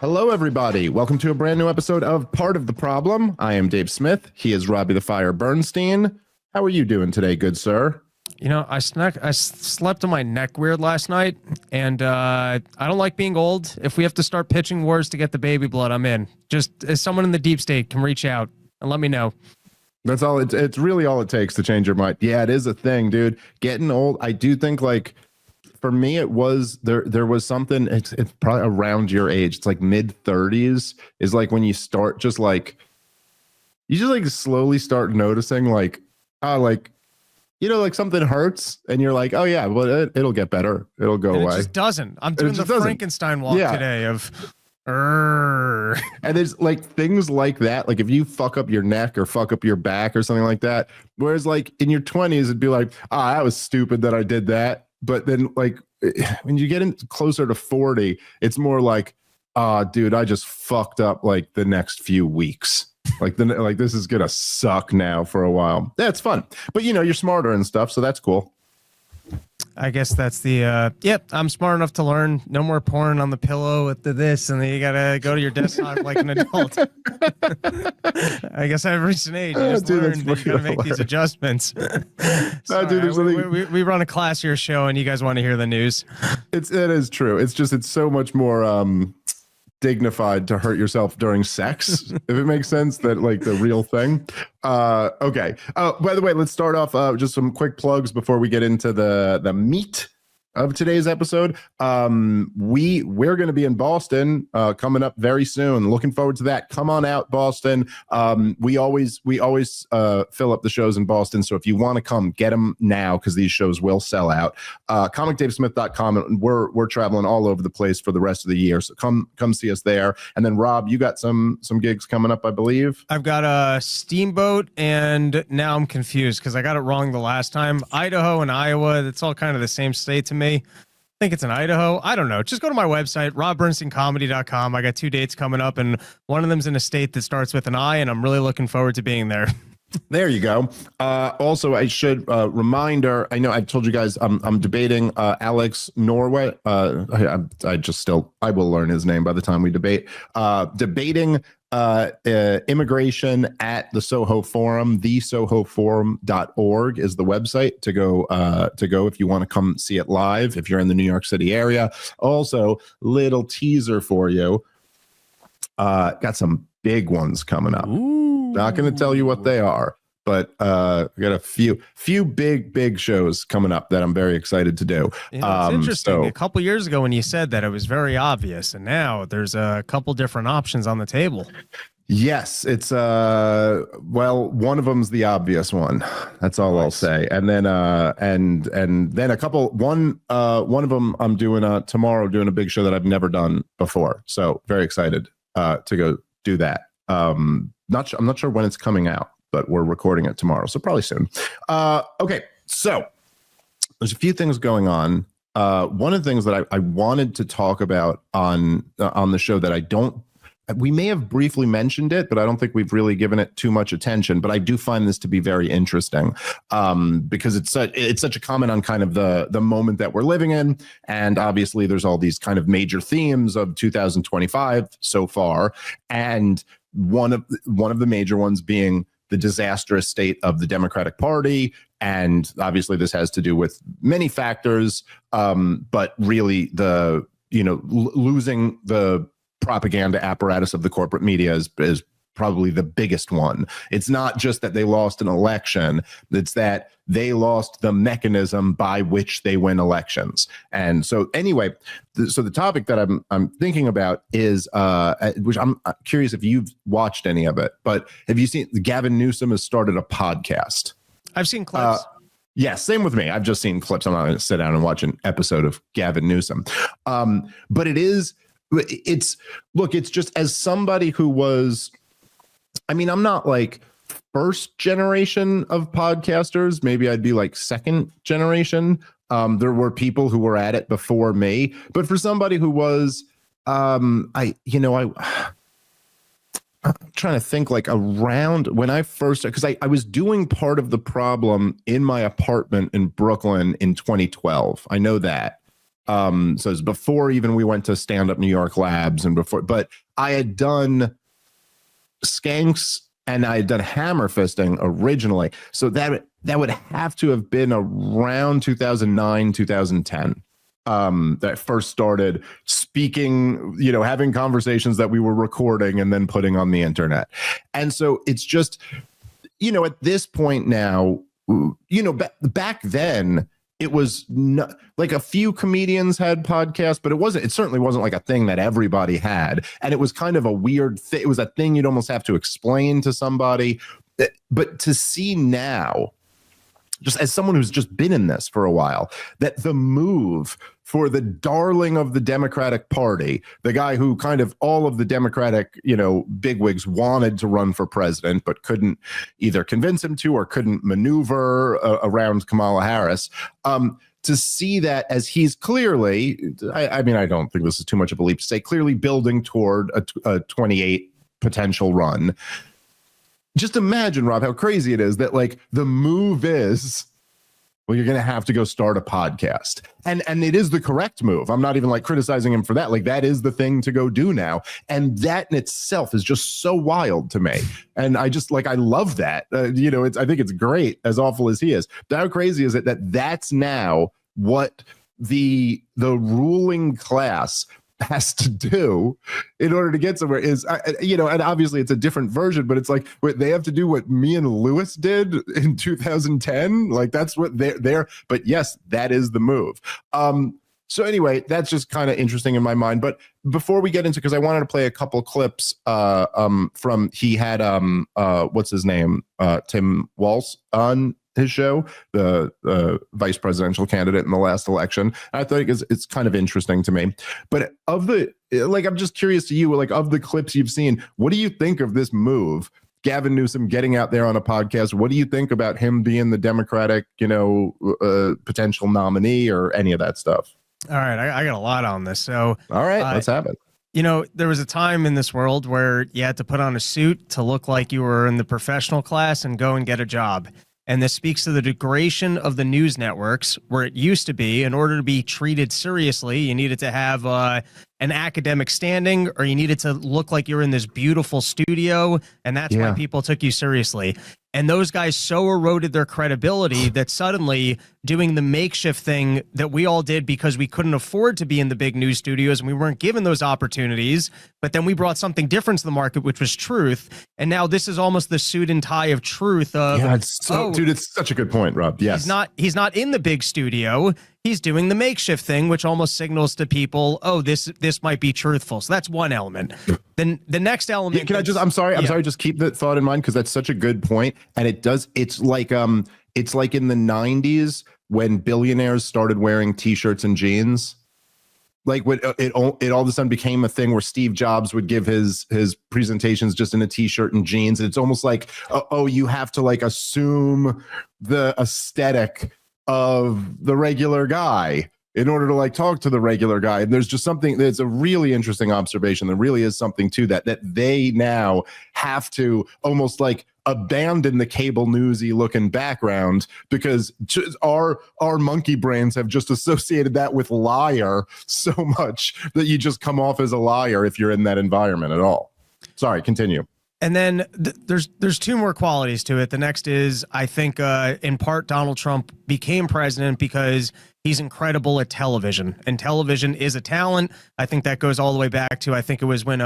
Hello, everybody. Welcome to a brand new episode of Part of the Problem. I am Dave Smith. He is Robbie the Fire Bernstein. How are you doing today, good sir? You know, I slept on my neck weird last night, and I don't like being old. If we have to start pitching wars to get the baby blood, I'm in. Just as someone in the deep state can reach out and let me know. That's all. It's really all it takes to change your mind. Yeah, it is a thing, dude. Getting old. I do think, like, for me, it was there was something. It's probably around your age. It's like mid-30s is like when you start just like you just like slowly start noticing like like something hurts and you're like, oh yeah, well it'll get better. It'll go away. It just doesn't. I'm doing the Frankenstein walk today of. And there's like things like that. Like if you fuck up your neck or fuck up your back or something like that. Whereas like in your 20s, it'd be like, that was stupid that I did that. But then, like, when you get in closer to 40, it's more like, dude, I just fucked up like the next few weeks. Like this is gonna suck now for a while. That's fun, but you're smarter and stuff, so that's cool. I guess that's the I'm smart enough to learn no more porn on the pillow with this, and then you gotta go to your desktop like an adult. I guess I've reached an age. You just learn that you gotta make these adjustments. We run a classier show, and you guys want to hear the news. It is true. It's so much more dignified to hurt yourself during sex, if it makes sense, that like the real thing. Okay. By the way, let's start off just some quick plugs before we get into the meat of today's episode. We're going to be in Boston coming up very soon. Looking forward to that. Come on out, Boston. We always fill up the shows in Boston, so if you want to come, get them now because these shows will sell out. comicdavesmith.com, and we're traveling all over the place for the rest of the year, so come see us there. And then Rob, you got some gigs coming up, I believe. I've got a Steamboat, and now I'm confused because I got it wrong the last time. Idaho and Iowa, it's all kind of the same state to me. I think it's in Idaho. I don't know. Just go to my website, robbernsteincomedy.com. I got 2 dates coming up, and one of them's in a state that starts with an I, and I'm really looking forward to being there. There you go. Also, I should reminder. I know I've told you guys I'm debating Alex Norway. I will learn his name by the time we debate. Debating immigration at the Soho Forum. thesohoforum.org is the website to go if you want to come see it live if you're in the New York City area. Also, little teaser for you. Got some big ones coming up. Ooh. Not going to tell you what they are, but we got a few big shows coming up that I'm very excited to do. It's interesting. A couple years ago when you said that, it was very obvious, and now there's a couple different options on the table. Yes, it's one of them's the obvious one. That's all I'll say. And then and then one of them I'm doing tomorrow, doing a big show that I've never done before. So very excited to go do that. I'm not sure when it's coming out, but we're recording it tomorrow, so probably soon. Okay, so there's a few things going on. One of the things that I wanted to talk about on the show that we may have briefly mentioned it, but I don't think we've really given it too much attention. But I do find this to be very interesting because it's such a comment on kind of the moment that we're living in, and obviously there's all these kind of major themes of 2025 so far, and one of the major ones being the disastrous state of the Democratic Party. And obviously this has to do with many factors, but really losing the propaganda apparatus of the corporate media is probably the biggest one. It's not just that they lost an election, it's that they lost the mechanism by which they win elections. And so anyway, so the topic that I'm thinking about is, which I'm curious if you've watched any of it, but have you seen Gavin Newsom has started a podcast? I've seen clips. Yeah, same with me. I've just seen clips. I'm not going to sit down and watch an episode of Gavin Newsom. But it's just as somebody who was, I'm not like first generation of podcasters. Maybe I'd be like second generation. There were people who were at it before me, but for somebody who was, I'm trying to think like around when I first, because I was doing Part of the Problem in my apartment in Brooklyn in 2012. I know that. So it's before even we went to Stand Up New York Labs and before, but I had done Skanks and I had done Hammer Fisting originally. So that would have to have been around 2009, 2010. That I first started speaking, having conversations that we were recording and then putting on the internet. And so it's just, at this point now, back then it was not, like a few comedians had podcasts, but it certainly wasn't like a thing that everybody had. And it was kind of a weird thing. It was a thing you'd almost have to explain to somebody. But to see now, just as someone who's just been in this for a while, that the move for the darling of the Democratic Party, the guy who kind of all of the Democratic, bigwigs wanted to run for president, but couldn't either convince him to or couldn't maneuver around Kamala Harris, to see that as he's clearly, I mean, I don't think this is too much of a leap to say, clearly building toward a 28 potential run. Just imagine, Rob, how crazy it is that like the move is, well, you're going to have to go start a podcast. And it is the correct move. I'm not even like criticizing him for that. Like that is the thing to go do now. And that in itself is just so wild to me. And I just like, I love that. I think it's great, as awful as he is. How crazy is it that that's now what the ruling class has to do in order to get somewhere is, and obviously it's a different version, but it's like they have to do what me and Lewis did in 2010. Like that's what they're, but yes, that is the move. So anyway, that's just kind of interesting in my mind. But before we get into, because I wanted to play a couple clips from, he had, what's his name? Tim Walz on his show, the vice presidential candidate in the last election. I think it's kind of interesting to me. But I'm just curious to you, like of the clips you've seen, what do you think of this move? Gavin Newsom getting out there on a podcast. What do you think about him being the Democratic, potential nominee or any of that stuff? All right, I got a lot on this. So, all right, let's have it. There was a time in this world where you had to put on a suit to look like you were in the professional class and go and get a job. And this speaks to the degradation of the news networks, where it used to be, in order to be treated seriously, you needed to have an academic standing, or you needed to look like you're in this beautiful studio, and that's why people took you seriously. And those guys so eroded their credibility that suddenly doing the makeshift thing that we all did because we couldn't afford to be in the big news studios and we weren't given those opportunities, but then we brought something different to the market, which was truth. And now this is almost the suit and tie of truth of, dude, it's such a good point, Rob. Yes. He's not in the big studio. He's doing the makeshift thing, which almost signals to people, oh, this might be truthful. So that's one element. Then the next element. Can I just, I'm sorry, just keep that thought in mind, because that's such a good point. And it's like in the 90s when billionaires started wearing t-shirts and jeans. Like when it all of a sudden became a thing where Steve Jobs would give his presentations just in a t-shirt and jeans. And it's almost like, you have to like assume the aesthetic of the regular guy in order to like talk to the regular guy. And there's just something that's a really interesting observation. There really is something to that they now have to almost like abandon the cable newsy looking background, because our monkey brains have just associated that with liar so much that you just come off as a liar if you're in that environment at all. Sorry, continue. And then there's two more qualities to it. The next is, I think, in part, Donald Trump became president because he's incredible at television, and television is a talent. I think that goes all the way back to, I think it was when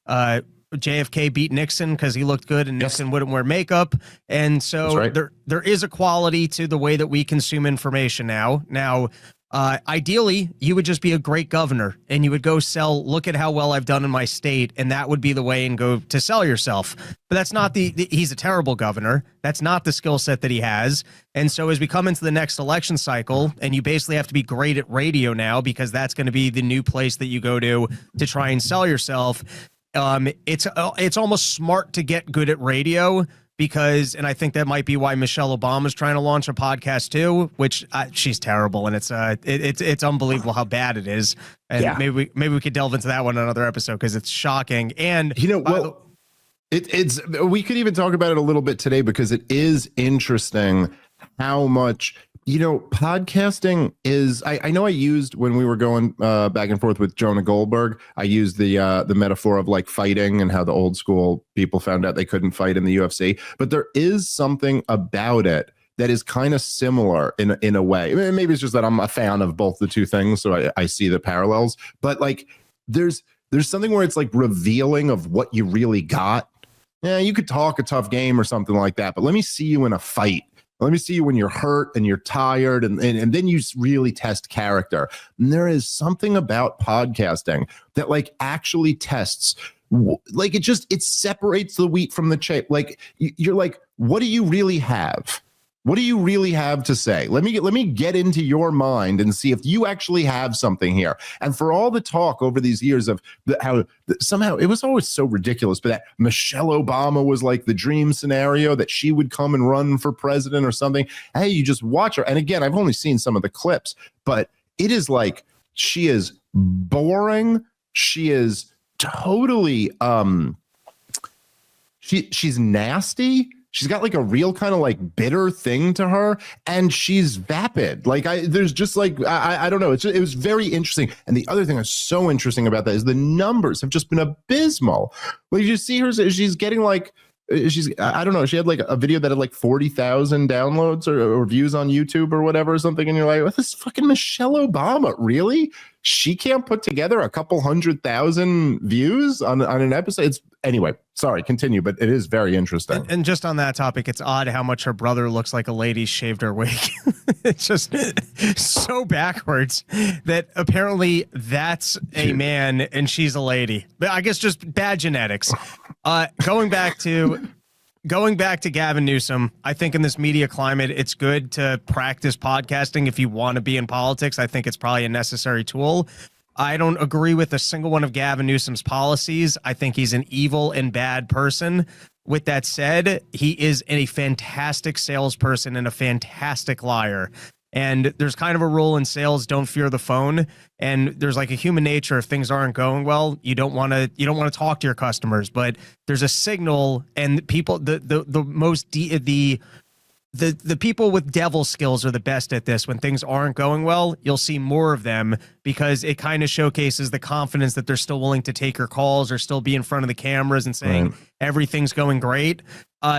JFK beat Nixon because he looked good and Nixon wouldn't wear makeup. And so there is a quality to the way that we consume information now. Now, ideally, you would just be a great governor and you would go sell, look at how well I've done in my state, and that would be the way and go to sell yourself. But that's not he's a terrible governor. That's not the skill set that he has. And so as we come into the next election cycle, and you basically have to be great at radio now, because that's going to be the new place that you go to try and sell yourself. It's almost smart to get good at radio, because, and I think that might be why Michelle Obama's trying to launch a podcast too, which she's terrible, and it's unbelievable how bad it is. And maybe we could delve into that one in another episode, because it's shocking. And we could even talk about it a little bit today, because it is interesting how much Podcasting is, I know I used, when we were going back and forth with Jonah Goldberg, I used the metaphor of like fighting and how the old school people found out they couldn't fight in the UFC, but there is something about it that is kind of similar in a way. Maybe it's just that I'm a fan of both the two things, so I see the parallels, but like there's something where it's like revealing of what you really got. Yeah, you could talk a tough game or something like that, but let me see you in a fight. Let me see you when you're hurt and you're tired, and then you really test character. And there is something about podcasting that like actually tests, like it separates the wheat from the chaff. Like you're like, what do you really have? What do you really have to say? Let me get into your mind and see if you actually have something here. And for all the talk over these years of how somehow it was always so ridiculous, but that Michelle Obama was like the dream scenario, that she would come and run for president or something. Hey, you just watch her. And again, I've only seen some of the clips, but it is like she is boring. She is totally she's nasty. She's got like a real kind of like bitter thing to her, and she's vapid. Like there's just like, I don't know. It was very interesting. And the other thing that's so interesting about that is the numbers have just been abysmal. Like you see her, she's getting like, I don't know. She had like a video that had like 40,000 downloads or views on YouTube or whatever or something. And you're like, what, this fucking Michelle Obama? Really? She can't put together a couple 100,000 views on an episode. Anyway, sorry, continue, but it is very interesting. And just on that topic, it's odd how much her brother looks like a lady shaved her wig. It's just so backwards that apparently that's a man and she's a lady. But I guess just bad genetics. Going back to Gavin Newsom, I think in this media climate, it's good to practice podcasting if you want to be in politics. I think it's probably a necessary tool. I don't agree with a single one of Gavin Newsom's policies. I think he's an evil and bad person. With that said, he is a fantastic salesperson and a fantastic liar. And there's kind of a rule in sales: don't fear the phone. And there's like a human nature. If things aren't going well, you don't want to talk to your customers. But there's a signal, and people, the people with devil skills are the best at this. When things aren't going well, you'll see more of them because it kind of showcases the confidence that they're still willing to take your calls or still be in front of the cameras and saying everything's going great.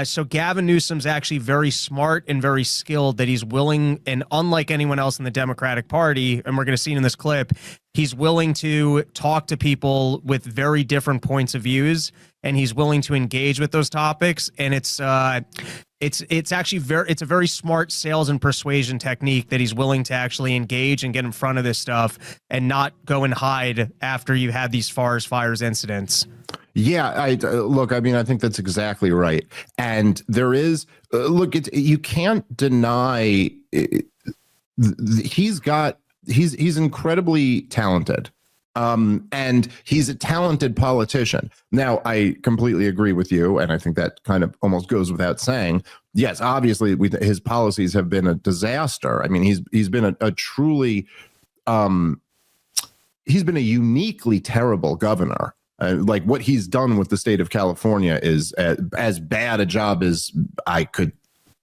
So Gavin Newsom's actually very smart and very skilled, that he's willing, and unlike anyone else in the Democratic Party, and we're going to see in this clip, he's willing to talk to people with very different points of views, and he's willing to engage with those topics. And it's actually it's a very smart sales and persuasion technique that he's willing to actually engage and get in front of this stuff and not go and hide after you have these forest fires incidents. Yeah, look, I mean, I think that's exactly right. And there is, you can't deny he's incredibly talented. And he's a talented politician. Now, I completely agree with you, and I think that kind of almost goes without saying. Yes, obviously, his policies have been a disaster. I mean, he's been a truly, he's been a uniquely terrible governor. Like what he's done with the state of California is as bad a job as I could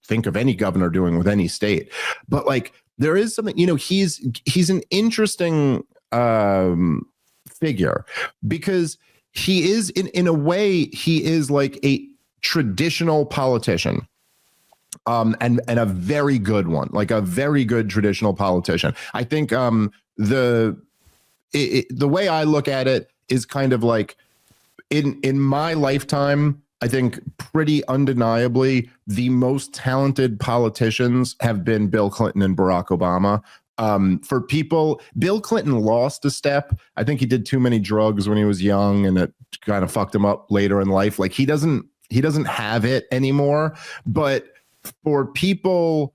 think of any governor doing with any state. But like, there is something, he's an interesting figure, because he is in a way, he is like a traditional politician, and a very good one, like a very good traditional politician. I think the way I look at it is kind of like, in my lifetime, I think pretty undeniably the most talented politicians have been Bill Clinton and Barack Obama. For people, Bill Clinton lost a step. I think he did too many drugs when he was young, and it kind of fucked him up later in life. Like he doesn't have it anymore. But for people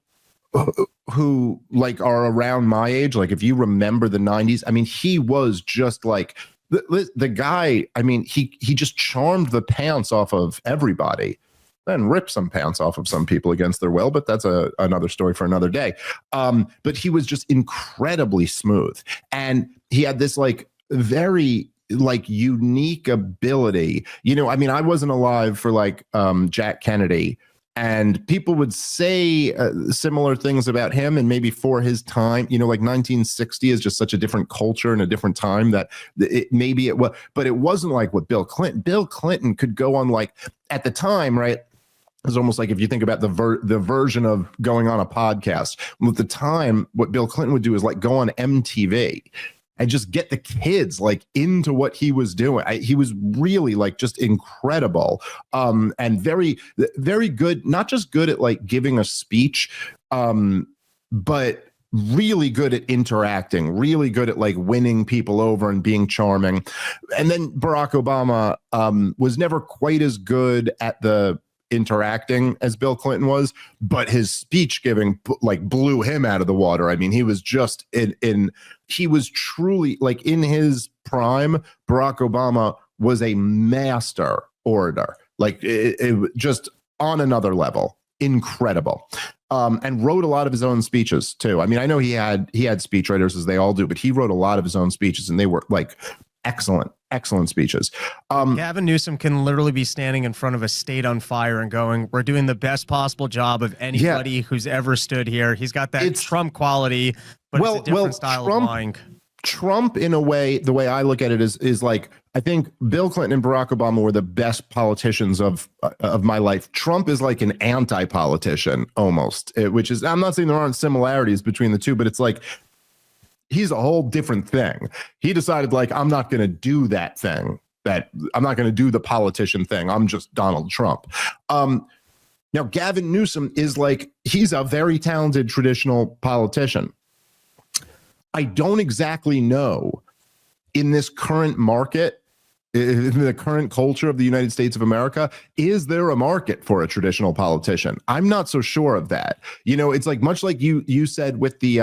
who like are around my age, like if you remember the 90s, I mean, he was just like the guy. I mean, he just charmed the pants off of everybody. Then rip some pants off of some people against their will, but that's another story for another day. But he was just incredibly smooth, and he had this like very like unique ability. I mean, I wasn't alive for like Jack Kennedy, And people would say similar things about him, and maybe for his time, like 1960 is just such a different culture and a different time that maybe it was, but it wasn't like what Bill Clinton could go on, like at the time, right? It's almost like if you think about the version of going on a podcast. At the time, what Bill Clinton would do is like go on MTV and just get the kids like into what he was doing. He was really like just incredible, and very, very good. Not just good at like giving a speech, but really good at interacting, really good at like winning people over and being charming. And then Barack Obama was never quite as good at the interacting as Bill Clinton was, but his speech giving like blew him out of the water. I mean, he was just he was truly like in his prime. Barack Obama was a master orator, like it just on another level, incredible. And wrote a lot of his own speeches too. I mean, I know he had speechwriters, as they all do, but he wrote a lot of his own speeches, and they were like excellent speeches. Gavin Newsom can literally be standing in front of a state on fire and going, "We're doing the best possible job of anybody who's ever stood here." He's got that Trump quality, but it's a different style of lying. Trump, in a way, the way I look at it is like, I think Bill Clinton and Barack Obama were the best politicians of my life. Trump is like an anti-politician almost, which is, I'm not saying there aren't similarities between the two, but it's like, he's a whole different thing. He decided, like, I'm not going to do that thing. I'm not going to do the politician thing. I'm just Donald Trump. Now, Gavin Newsom is like, he's a very talented traditional politician. I don't exactly know, in this current market, in the current culture of the United States of America, is there a market for a traditional politician? I'm not so sure of that. It's like much like you said with the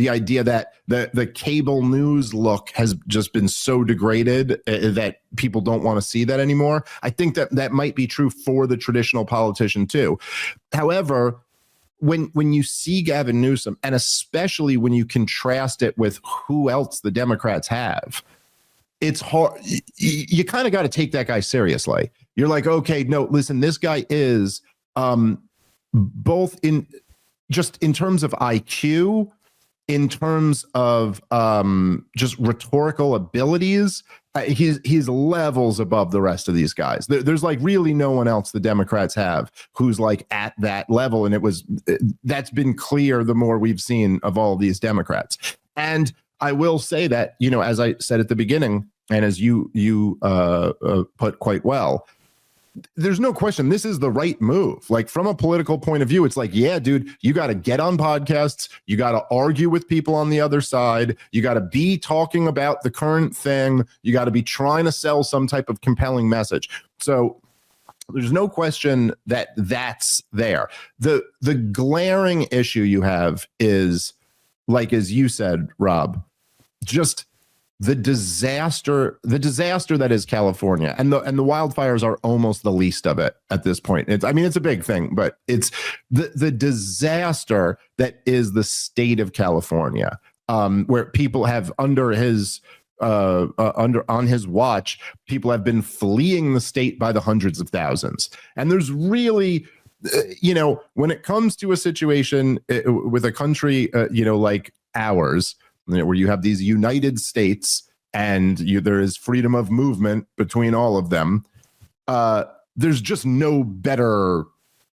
idea that the cable news look has just been so degraded that people don't want to see that anymore. I think that might be true for the traditional politician too. However, when you see Gavin Newsom, and especially when you contrast it with who else the Democrats have, it's hard. You kind of got to take that guy seriously. You're like, okay, no, listen, this guy is both in terms of IQ, in terms of just rhetorical abilities, he's levels above the rest of these guys. There's like really no one else the Democrats have who's like at that level, and that's been clear the more we've seen of all of these Democrats. And I will say that, as I said at the beginning, and as you put quite well, there's no question this is the right move. Like, from a political point of view, it's like, yeah, dude, you got to get on podcasts. You got to argue with people on the other side. You got to be talking about the current thing. You got to be trying to sell some type of compelling message. So there's no question that that's there. The glaring issue you have is, like, as you said, Rob, just the disaster that is California, and the wildfires are almost the least of it at this point. It's a big thing, but it's the disaster that is the state of California, where people have on his watch, people have been fleeing the state by the hundreds of thousands. And there's really, when it comes to a situation with a country, like ours, where you have these united states and there is freedom of movement between all of them, there's just no better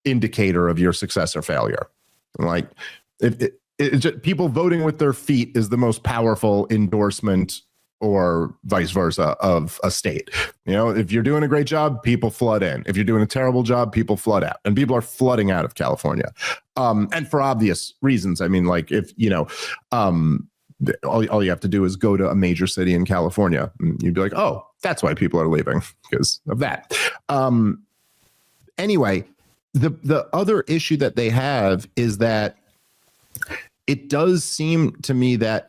indicator of your success or failure. Like, people voting with their feet is the most powerful endorsement, or vice versa, of a state. If you're doing a great job, people flood in. If you're doing a terrible job, people flood out, and people are flooding out of California, and for obvious reasons. I mean, like, if all you have to do is go to a major city in California, and you'd be like, oh, that's why people are leaving, because of that. Anyway, the other issue that they have is that it does seem to me that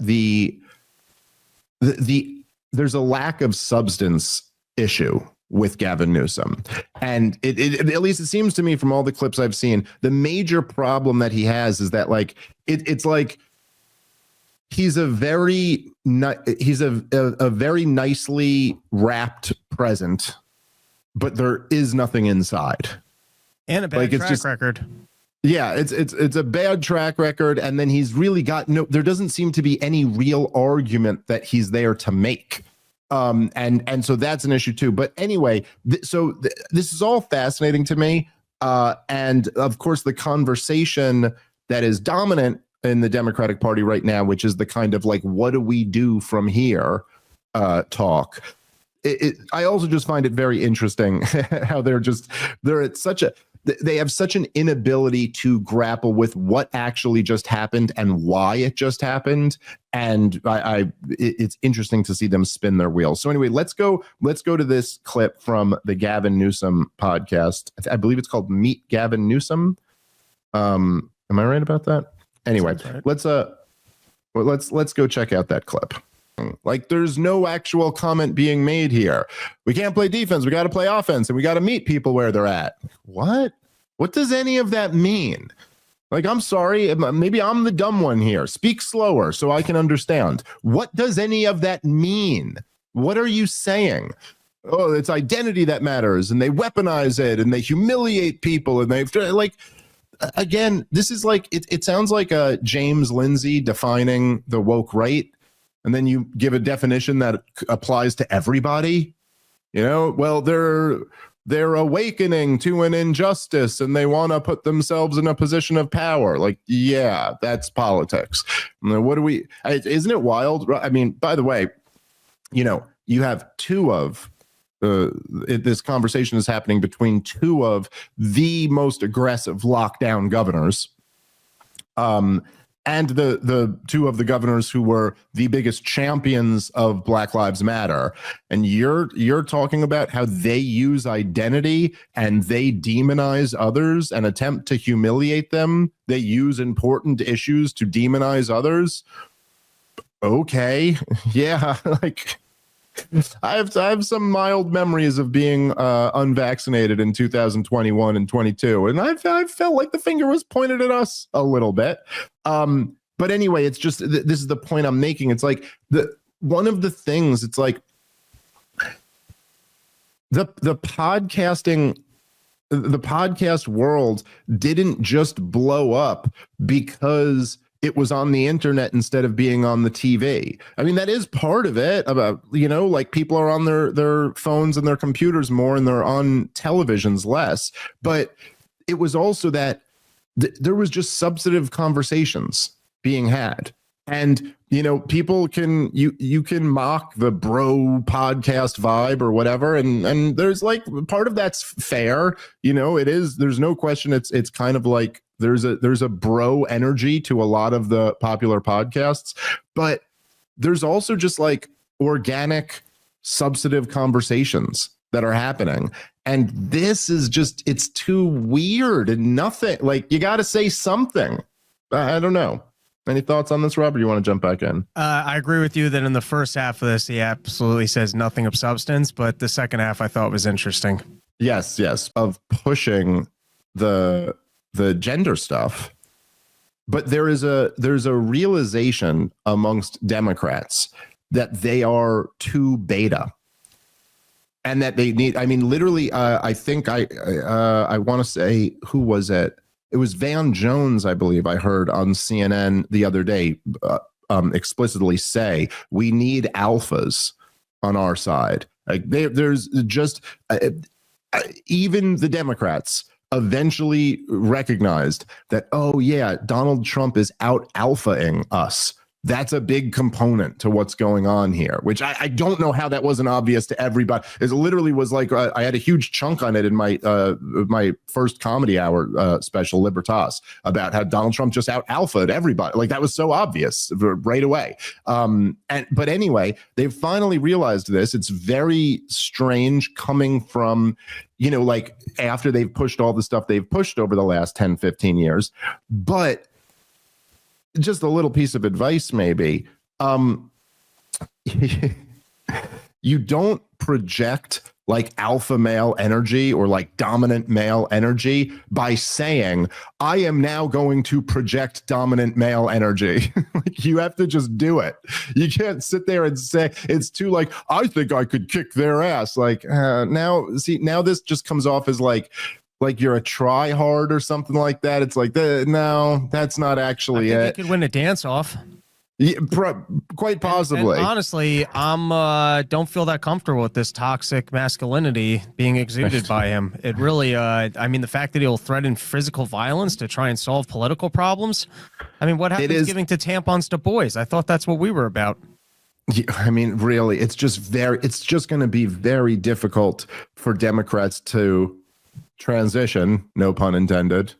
there's a lack of substance issue with Gavin Newsom. And it at least it seems to me, from all the clips I've seen, the major problem that he has is that, like, it's like, he's a very nicely wrapped present, but there is nothing inside. And a bad Like, it's track just- record. Yeah, it's a bad track record, and then he's really got there doesn't seem to be any real argument that he's there to make. And so that's an issue too. But anyway, this is all fascinating to me. And of course, the conversation that is dominant in the Democratic Party right now, which is the kind of like, what do we do from here talk. I also just find it very interesting how they're at they have such an inability to grapple with what actually just happened and why it just happened. And it's interesting to see them spin their wheels. So anyway, let's go to this clip from the Gavin Newsom podcast. I believe it's called Meet Gavin Newsom. Am I right about that? Anyway, right. Let's go check out that clip. Like, there's no actual comment being made here. We can't play defense. We got to play offense, and we got to meet people where they're at. What does any of that mean? Like, I'm sorry, maybe I'm the dumb one here. Speak slower so I can understand. What does any of that mean? What are you saying? Oh, it's identity that matters, and they weaponize it, and they humiliate people, and they've like. Again, this is like it sounds like James Lindsay defining the woke right. And then you give a definition that applies to everybody. You know, well, they're awakening to an injustice and they want to put themselves in a position of power. Like, yeah, that's politics. Isn't it wild? I mean, by the way, you know, you have this conversation is happening between two of the most aggressive lockdown governors. And the two of the governors who were the biggest champions of Black Lives Matter. And you're talking about how they use identity and they demonize others and attempt to humiliate them. They use important issues to demonize others. Okay. Yeah. Like, I have some mild memories of being unvaccinated in 2021 and 22, and I felt like the finger was pointed at us a little bit. But anyway, it's just this is the point I'm making. It's like one of the things. It's like the podcast world didn't just blow up because it was on the internet instead of being on the TV. I mean, that is part of it. About, you know, like, people are on their phones and their computers more and they're on televisions less. But it was also that there was just substantive conversations being had. And, you know, people can, you can mock the bro podcast vibe or whatever. And there's like, part of that's fair. You know, it is, there's no question. It's kind of like, there's a bro energy to a lot of the popular podcasts, but there's also just like organic, substantive conversations that are happening. And this is just, it's too weird and nothing. Like, you got to say something. I don't know. Any thoughts on this, Rob, or you want to jump back in? I agree with you that in the first half of this, he absolutely says nothing of substance, but the second half I thought was interesting. Yes. Of pushing the gender stuff. But there's a realization amongst Democrats that they are too beta. And that they need, I mean, literally, I think I want to say, who was it? It was Van Jones, I believe I heard on CNN the other day explicitly say, we need alphas on our side. Like, there's just, even the Democrats eventually recognized that, oh yeah, Donald Trump is out alphaing us. That's a big component to what's going on here, which I don't know how that wasn't obvious to everybody. It literally was like, I had a huge chunk on it in my first comedy hour special, Libertas, about how Donald Trump just out alphaed everybody. Like, that was so obvious right away. But anyway, they've finally realized this. It's very strange coming from, you know, like, after they've pushed all the stuff they've pushed over the last 10, 15 years. But just a little piece of advice, maybe. You don't project like alpha male energy or like dominant male energy by saying, I am now going to project dominant male energy. Like, you have to just do it. You can't sit there and say, it's too like, I think I could kick their ass. Like, now this just comes off as like, like you're a try hard or something like that. It's like, no, that's not actually I think it. he could win a dance off. Yeah, quite possibly. And honestly, I'm don't feel that comfortable with this toxic masculinity being exuded by him. It really, I mean, the fact that he'll threaten physical violence to try and solve political problems. I mean, what happens giving to tampons to boys? I thought that's what we were about. Yeah, I mean, really, it's just going to be very difficult for Democrats to transition, no pun intended,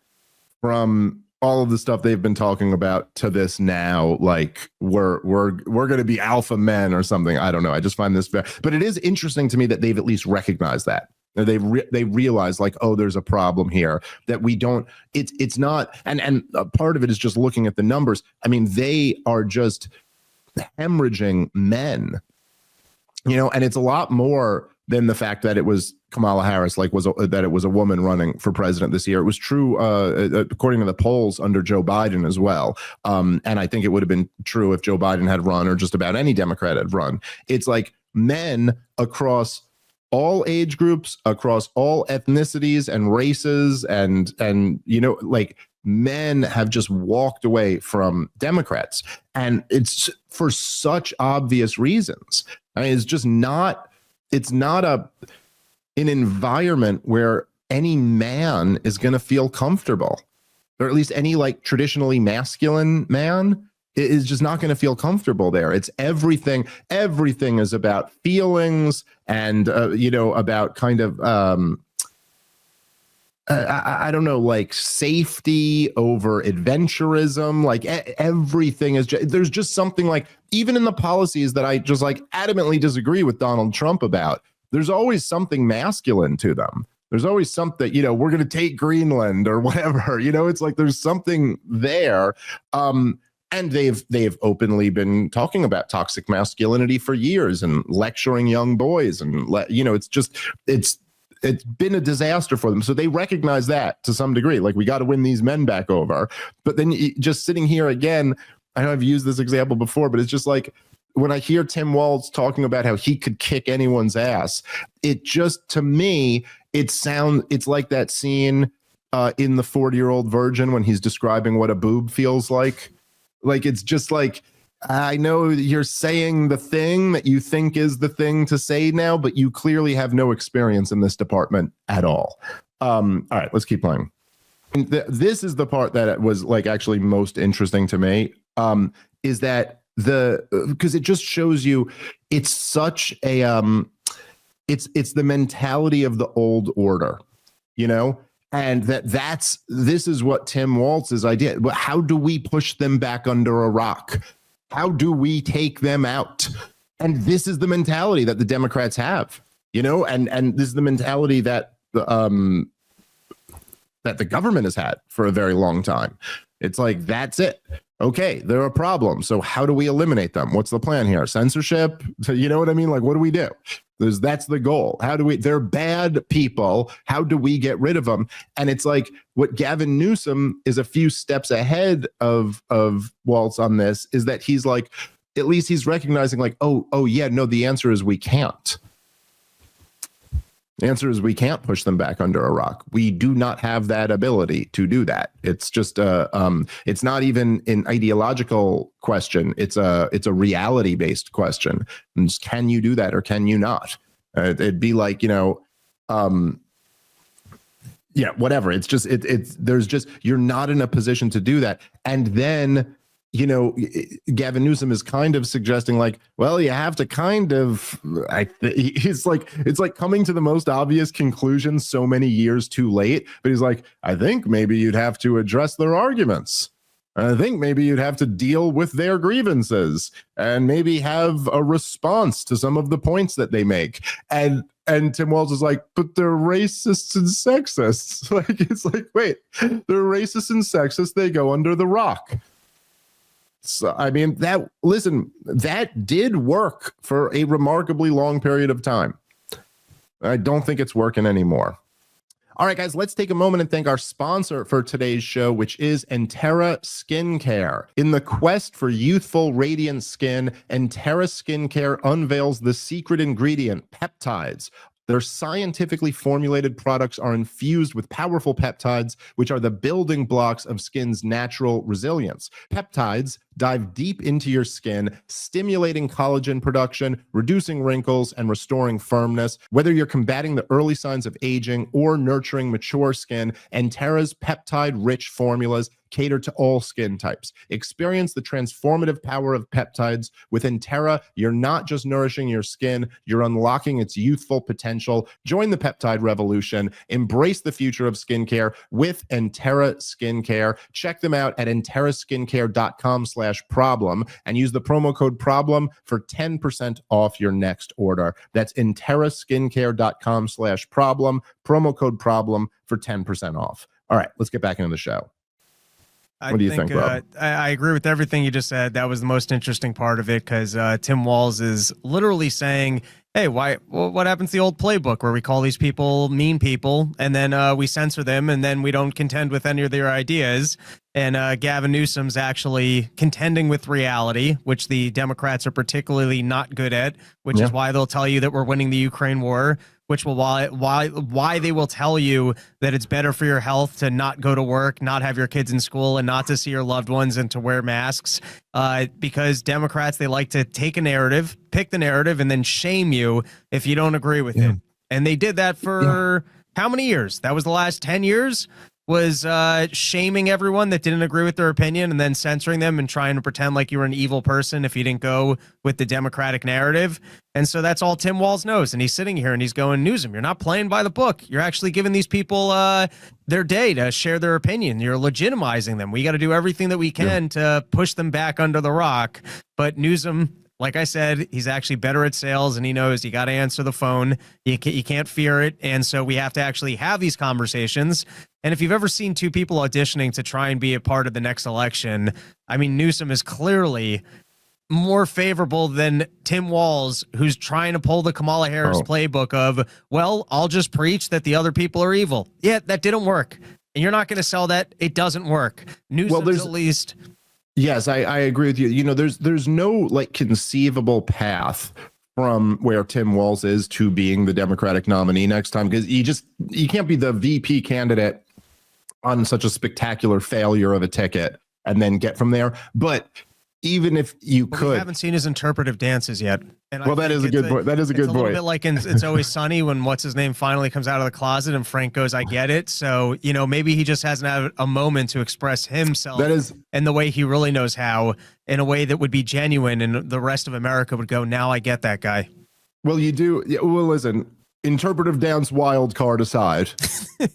from all of the stuff they've been talking about to this now. Like we're going to be alpha men or something. I don't know. I just find this but it is interesting to me that they've at least recognized that. They realize like, oh, there's a problem here that we don't. It's not, and a part of it is just looking at the numbers. I mean, they are just hemorrhaging men, and it's a lot more than the fact that it was Kamala Harris, that it was a woman running for president this year. It was true, according to the polls, under Joe Biden as well. And I think it would have been true if Joe Biden had run, or just about any Democrat had run. It's like men across all age groups, across all ethnicities and races, and like men have just walked away from Democrats, and it's for such obvious reasons. I mean, it's not an environment where any man is going to feel comfortable, or at least any like traditionally masculine man is just not going to feel comfortable there. It's everything is about feelings and about kind of I don't know, like safety over adventurism. Like everything is there's just something, like, even in the policies that I just like adamantly disagree with Donald Trump about, there's always something masculine to them. There's always something, we're going to take Greenland or whatever, it's like there's something there. And they've openly been talking about toxic masculinity for years and lecturing young boys, and it's been a disaster for them. So they recognize that to some degree, like, we got to win these men back over. But then just sitting here again, I know I've used this example before, but it's just like, when I hear Tim Walz talking about how he could kick anyone's ass, it just, to me, it's like that scene in The 40-Year-Old Virgin when he's describing what a boob feels like. Like, it's just like, I know you're saying the thing that you think is the thing to say now, but you clearly have no experience in this department at all. All right, let's keep playing. This is the part that was like actually most interesting to me, is that because it just shows you it's such a it's the mentality of the old order, and this is what Tim Walz's idea. But how do we push them back under a rock? How do we take them out? And this is the mentality that the Democrats have, and this is the mentality that the government has had for a very long time. It's like, that's it. Okay, they're a problem. So how do we eliminate them? What's the plan here? Censorship? You know what I mean? Like, what do we do? That's the goal. They're bad people. How do we get rid of them? And it's like, what Gavin Newsom is a few steps ahead of Walz on this, is that he's like, at least he's recognizing like, oh yeah, no, the answer is we can't. The answer is we can't push them back under a rock. We do not have that ability to do that. It's just it's not even an ideological question. It's a reality-based question. And just, can you do that or can you not? It'd be like, whatever. It's just there's just, you're not in a position to do that. And then Gavin Newsom is kind of suggesting like, well, you have to kind of, it's like coming to the most obvious conclusion so many years too late. But he's like, I think maybe you'd have to address their arguments. I think maybe you'd have to deal with their grievances and maybe have a response to some of the points that they make. And Tim Walz is like, but they're racists and sexists. Like, it's like, wait, they're racist and sexist. They go under the rock. So, I mean, that did work for a remarkably long period of time. I don't think it's working anymore. All right, guys, let's take a moment and thank our sponsor for today's show, which is Entera Skincare. In the quest for youthful, radiant skin, Entera Skincare unveils the secret ingredient, peptides, Their scientifically formulated products are infused with powerful peptides, which are the building blocks of skin's natural resilience. Peptides dive deep into your skin, stimulating collagen production, reducing wrinkles, and restoring firmness. Whether you're combating the early signs of aging or nurturing mature skin, Entera's peptide-rich formulas cater to all skin types. Experience the transformative power of peptides. With Entera, you're not just nourishing your skin, you're unlocking its youthful potential. Join the peptide revolution. Embrace the future of skincare with Entera Skincare. Check them out at enteraskincare.com/problem and use the promo code problem for 10% off your next order. That's enteraskincare.com/problem, promo code problem for 10% off. All right, let's get back into the show. What do you think, Rob? I agree with everything you just said. That was the most interesting part of it, because Tim Walz is literally saying, hey, what happens to the old playbook where we call these people mean people and then we censor them and then we don't contend with any of their ideas? And Gavin Newsom's actually contending with reality, which the Democrats are particularly not good at, which is why they'll tell you that we're winning the Ukraine war, which will why they will tell you that it's better for your health to not go to work, not have your kids in school, and not to see your loved ones and to wear masks. Because Democrats, they like to take a narrative, pick the narrative, and then shame you if you don't agree with it. And they did that for how many years? That was the last 10 years? Was shaming everyone that didn't agree with their opinion and then censoring them and trying to pretend like you were an evil person if you didn't go with the Democratic narrative. And so that's all Tim Walz knows. And he's sitting here and he's going, Newsom, you're not playing by the book. You're actually giving these people their day to share their opinion. You're legitimizing them. We got to do everything that we can to push them back under the rock. But Newsom, like I said, he's actually better at sales, and he knows you got to answer the phone. You can't fear it. And so we have to actually have these conversations. And if you've ever seen two people auditioning to try and be a part of the next election, I mean, Newsom is clearly more favorable than Tim Walz, who's trying to pull the Kamala Harris playbook of, well, I'll just preach that the other people are evil. Yeah, that didn't work. And you're not going to sell that. It doesnn't work. Newsom's at least... Yes, I agree with you. You know, there's no like conceivable path from where Tim Walz is to being the Democratic nominee next time, because you can't be the VP candidate on such a spectacular failure of a ticket and then get from there. But even if you could, we haven't seen his interpretive dances yet. And well, that is a good point. That is a good point. It's a little bit like in It's Always Sunny when what's his name finally comes out of the closet and Frank goes, I get it. So, you know, maybe he just hasn't had a moment to express himself in the way he really knows how, in a way that would be genuine, and the rest of America would go, now I get that guy. Well, you do. Well, listen, interpretive dance wild card aside,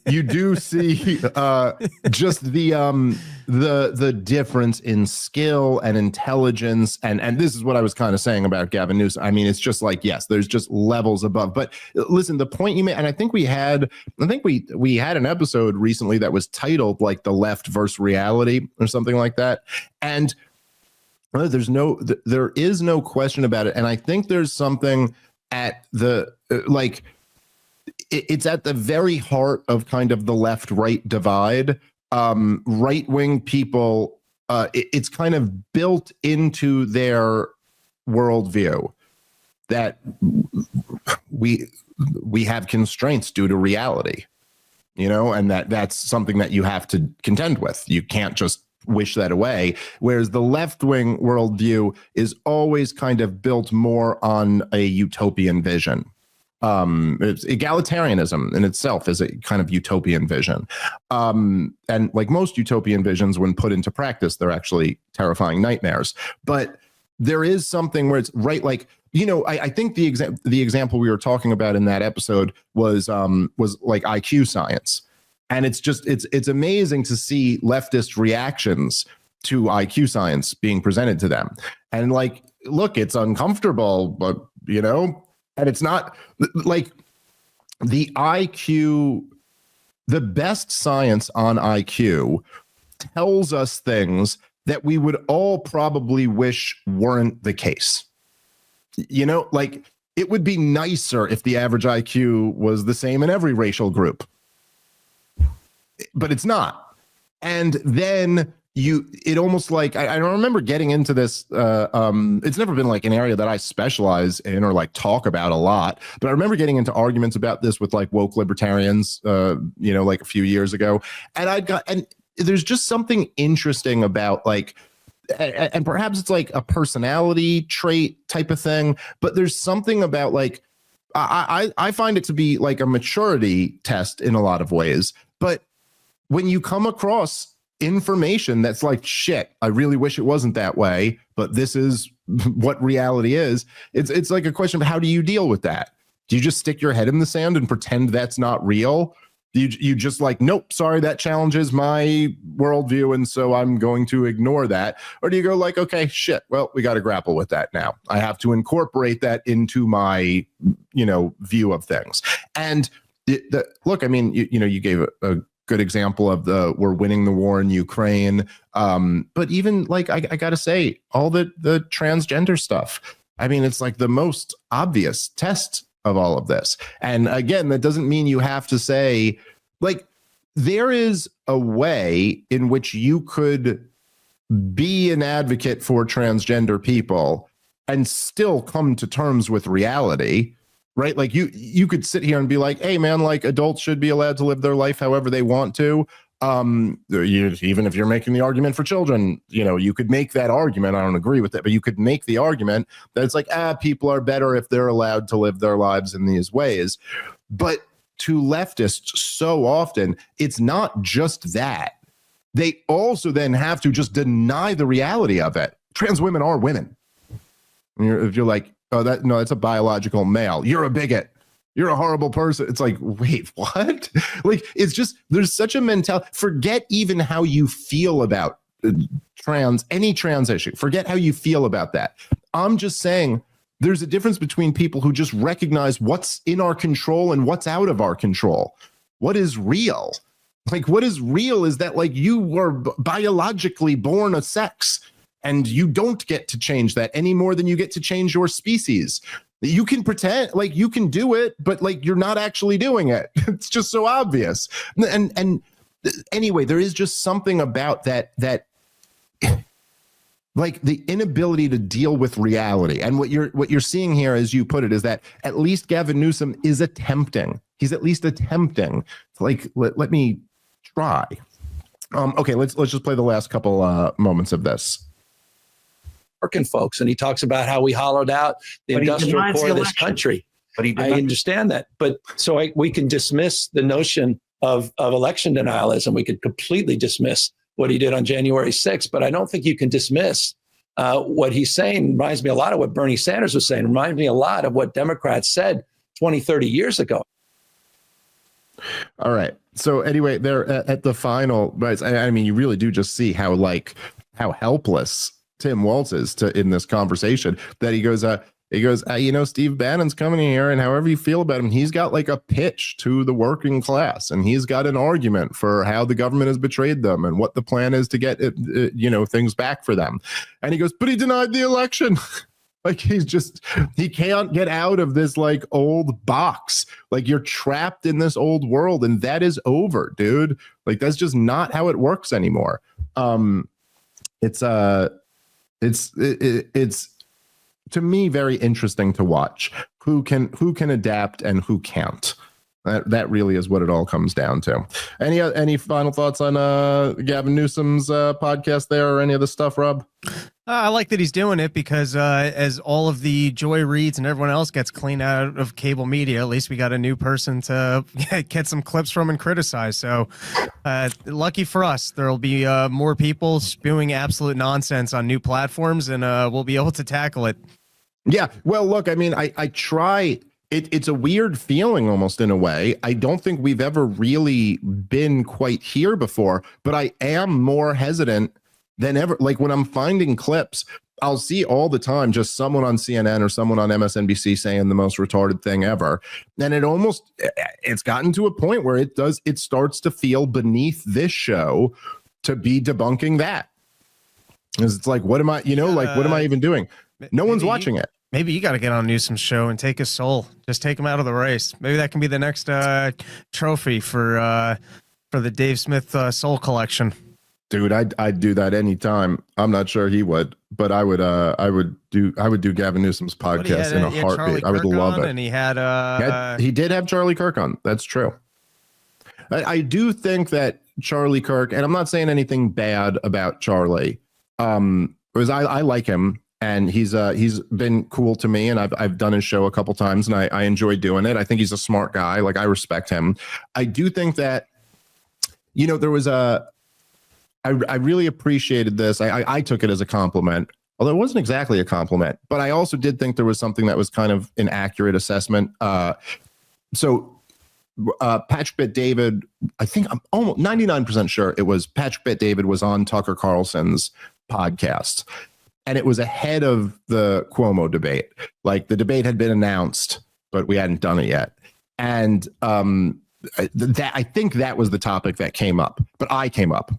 you do see just the difference in skill and intelligence, and this is what I was kind of saying about Gavin Newsom. I mean, it's just like, yes, there's just levels above. But listen, the point you made, and I think we had an episode recently that was titled like The Left versus Reality or something like that, and there is no question about it. And I think there's something at the like. It's at the very heart of kind of the left-right divide. Right-wing people, it's kind of built into their worldview that we have constraints due to reality, you know, and that's something that you have to contend with. You can't just wish that away. Whereas the left-wing worldview is always kind of built more on a utopian vision. It's egalitarianism in itself is a kind of utopian vision. And like most utopian visions, when put into practice, they're actually terrifying nightmares. But there is something where it's right. Like, you know, I think the example we were talking about in that episode was like IQ science. And it's amazing to see leftist reactions to IQ science being presented to them. And like, look, it's uncomfortable, but you know, and it's not like the IQ, the best science on IQ tells us things that we would all probably wish weren't the case. You know, like it would be nicer if the average IQ was the same in every racial group, but it's not. And then it almost like I remember getting into this. It's never been like an area that I specialize in or like talk about a lot, but I remember getting into arguments about this with like woke libertarians, like a few years ago. And there's just something interesting about like, and perhaps it's like a personality trait type of thing, but there's something about like, I find it to be like a maturity test in a lot of ways. But when you come across information that's like, shit, I really wish it wasn't that way, but this is what reality is. It's like a question of how do you deal with that? Do you just stick your head in the sand and pretend that's not real? You just like, nope, sorry, that challenges my worldview, and so I'm going to ignore that? Or do you go like, okay, shit, well, we got to grapple with that now. I have to incorporate that into my, view of things. And look, I mean, you gave a good example of we're winning the war in Ukraine. But even like, I got to say, all the transgender stuff, I mean, it's like the most obvious test of all of this. And again, that doesn't mean you have to say, like, there is a way in which you could be an advocate for transgender people and still come to terms with reality, right? Like you could sit here and be like, hey man, like adults should be allowed to live their life however they want to. Even if you're making the argument for children, you could make that argument. I don't agree with it, but you could make the argument that it's like, people are better if they're allowed to live their lives in these ways. But to leftists, so often, it's not just that. They also then have to just deny the reality of it. Trans women are women. If you're like, oh, that's a biological male, you're a bigot, you're a horrible person. It's like, wait, what? Like, it's just, there's such a mentality. Forget even how you feel about any trans issue. Forget how you feel about that. I'm just saying there's a difference between people who just recognize what's in our control and what's out of our control. What is real? Like, what is real is that, like, you were biologically born a sex and you don't get to change that any more than you get to change your species. You can pretend like you can do it, but like you're not actually doing it. It's just so obvious. And anyway, there is just something about that like the inability to deal with reality. And what you're seeing here, as you put it, is that at least Gavin Newsom is attempting. He's at least attempting to like let me try. Okay, let's just play the last couple moments of this. Working folks, and he talks about how we hollowed out the industrial core of this country. But I understand that. But so we can dismiss the notion of election denialism. We could completely dismiss what he did on January 6th. But I don't think you can dismiss what he's saying. Reminds me a lot of what Bernie Sanders was saying. Reminds me a lot of what Democrats said 20, 30 years ago. All right. So anyway, they're at the final. But I mean, you really do just see how helpless Tim Walz is in this conversation, that he goes, Steve Bannon's coming here, and however you feel about him, he's got like a pitch to the working class, and he's got an argument for how the government has betrayed them and what the plan is to get things back for them. And he goes, but he denied the election. Like he can't get out of this like old box. Like, you're trapped in this old world, and that is over, dude. Like, that's just not how it works anymore. It's to me very interesting to watch who can adapt and who can't. That really is what it all comes down to. Any final thoughts on Gavin Newsom's podcast there, or any of the stuff, Rob? I like that he's doing it because as all of the Joy Reids and everyone else gets cleaned out of cable media, at least we got a new person to get some clips from and criticize. So lucky for us, there'll be more people spewing absolute nonsense on new platforms, and we'll be able to tackle it. Yeah. Well, look, I mean, I try. It's a weird feeling almost, in a way. I don't think we've ever really been quite here before, but I am more hesitant than ever. Like, when I'm finding clips, I'll see all the time just someone on CNN or someone on MSNBC saying the most retarded thing ever. And it's gotten to a point where it starts to feel beneath this show to be debunking that. Because it's like, what am I even doing? No one's watching it. Maybe you got to get on Newsom's show and take his soul. Just take him out of the race. Maybe that can be the next trophy for the Dave Smith soul collection. Dude, I'd do that anytime. I'm not sure he would, but I would do Gavin Newsom's podcast in a heartbeat. I would love it. And he did have Charlie Kirk on. That's true. I do think that Charlie Kirk, and I'm not saying anything bad about Charlie, because I like him and he's been cool to me, and I've done his show a couple times and I enjoy doing it. I think he's a smart guy. Like, I respect him. I do think that, there was I really appreciated this. I took it as a compliment, although it wasn't exactly a compliment, but I also did think there was something that was kind of an accurate assessment. So Patch Bit David, I think I'm almost 99% sure it was Patch Bit David was on Tucker Carlson's podcast, and it was ahead of the Cuomo debate. Like, the debate had been announced, but we hadn't done it yet. And I think that was the topic that came up, but I came up,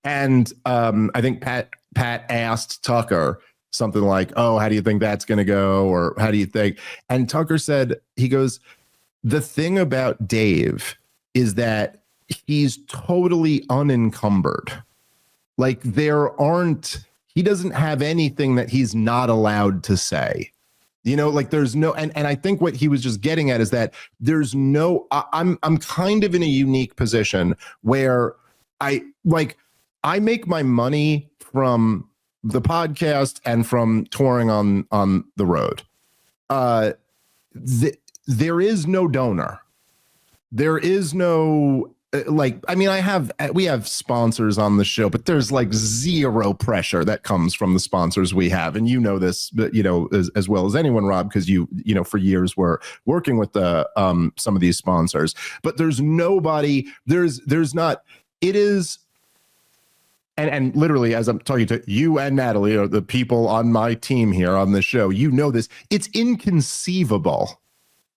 and I think Pat asked Tucker something like, "Oh, how do you think that's going to go?" Or "How do you think?" And Tucker said, he goes, "The thing about Dave is that he's totally unencumbered. Like, he doesn't have anything that he's not allowed to say." Like, there's no, and I think what he was just getting at is that there's no, I'm kind of in a unique position where I make my money from the podcast and from touring on the road. There is no donor. There is no, we have sponsors on the show, but there's like zero pressure that comes from the sponsors we have. And this, as well as anyone, Rob, because for years we're working with some of these sponsors, but there's nobody, there's not, it is. And literally, as I'm talking to you and Natalie, or the people on my team here on the show, this, it's inconceivable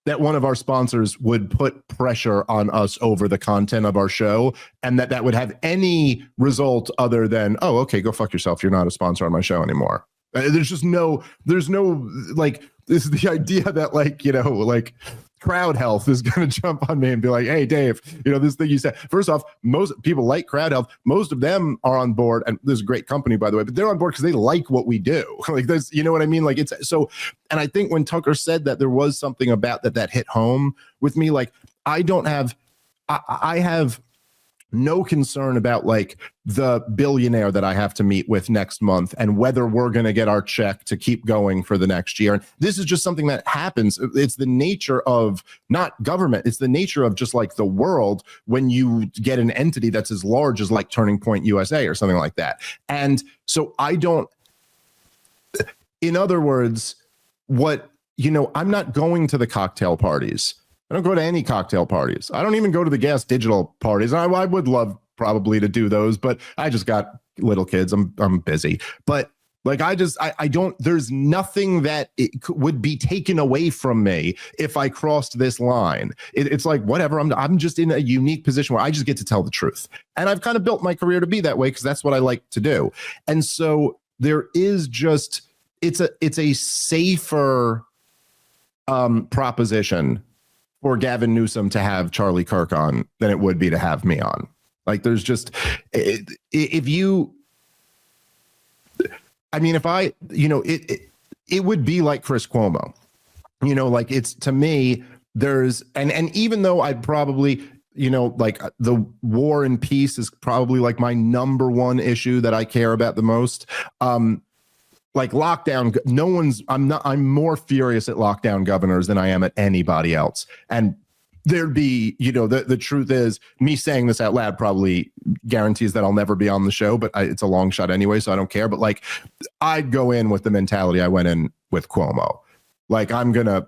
that one of our sponsors would put pressure on us over the content of our show, and that would have any result other than, "Oh, okay, go fuck yourself. You're not a sponsor on my show anymore." There's no, like, this is the idea that Crowd Health is going to jump on me and be like, "Hey, Dave, this thing you said." First off, most people like Crowd Health. Most of them are on board, and this is a great company, by the way, but they're on board because they like what we do. Like, there's, what I mean? Like, it's so, and I think when Tucker said that there was something about that hit home with me, like, I have no concern about like the billionaire that I have to meet with next month and whether we're going to get our check to keep going for the next year. And this is just something that happens. It's the nature of not government. It's the nature of just like the world when you get an entity that's as large as like Turning Point USA or something like that. And so in other words, I'm not going to the cocktail parties. I don't go to any cocktail parties. I don't even go to the Gas Digital parties. I would love probably to do those, but I just got little kids. I'm busy. But like, I don't, there's nothing that would be taken away from me if I crossed this line. It's like, whatever, I'm just in a unique position where I just get to tell the truth. And I've kind of built my career to be that way because that's what I like to do. And so there is just, it's a safer proposition for Gavin Newsom to have Charlie Kirk on than it would be to have me on. Like, there's just, if it would be like Chris Cuomo, like, it's, to me, there's, and even though I'd probably, like, the war and peace is probably like my number one issue that I care about the most. Like, lockdown, I'm more furious at lockdown governors than I am at anybody else. And there'd be, the truth is, me saying this out loud probably guarantees that I'll never be on the show, but it's a long shot anyway, so I don't care. But like, I'd go in with the mentality I went in with Cuomo. Like, I'm gonna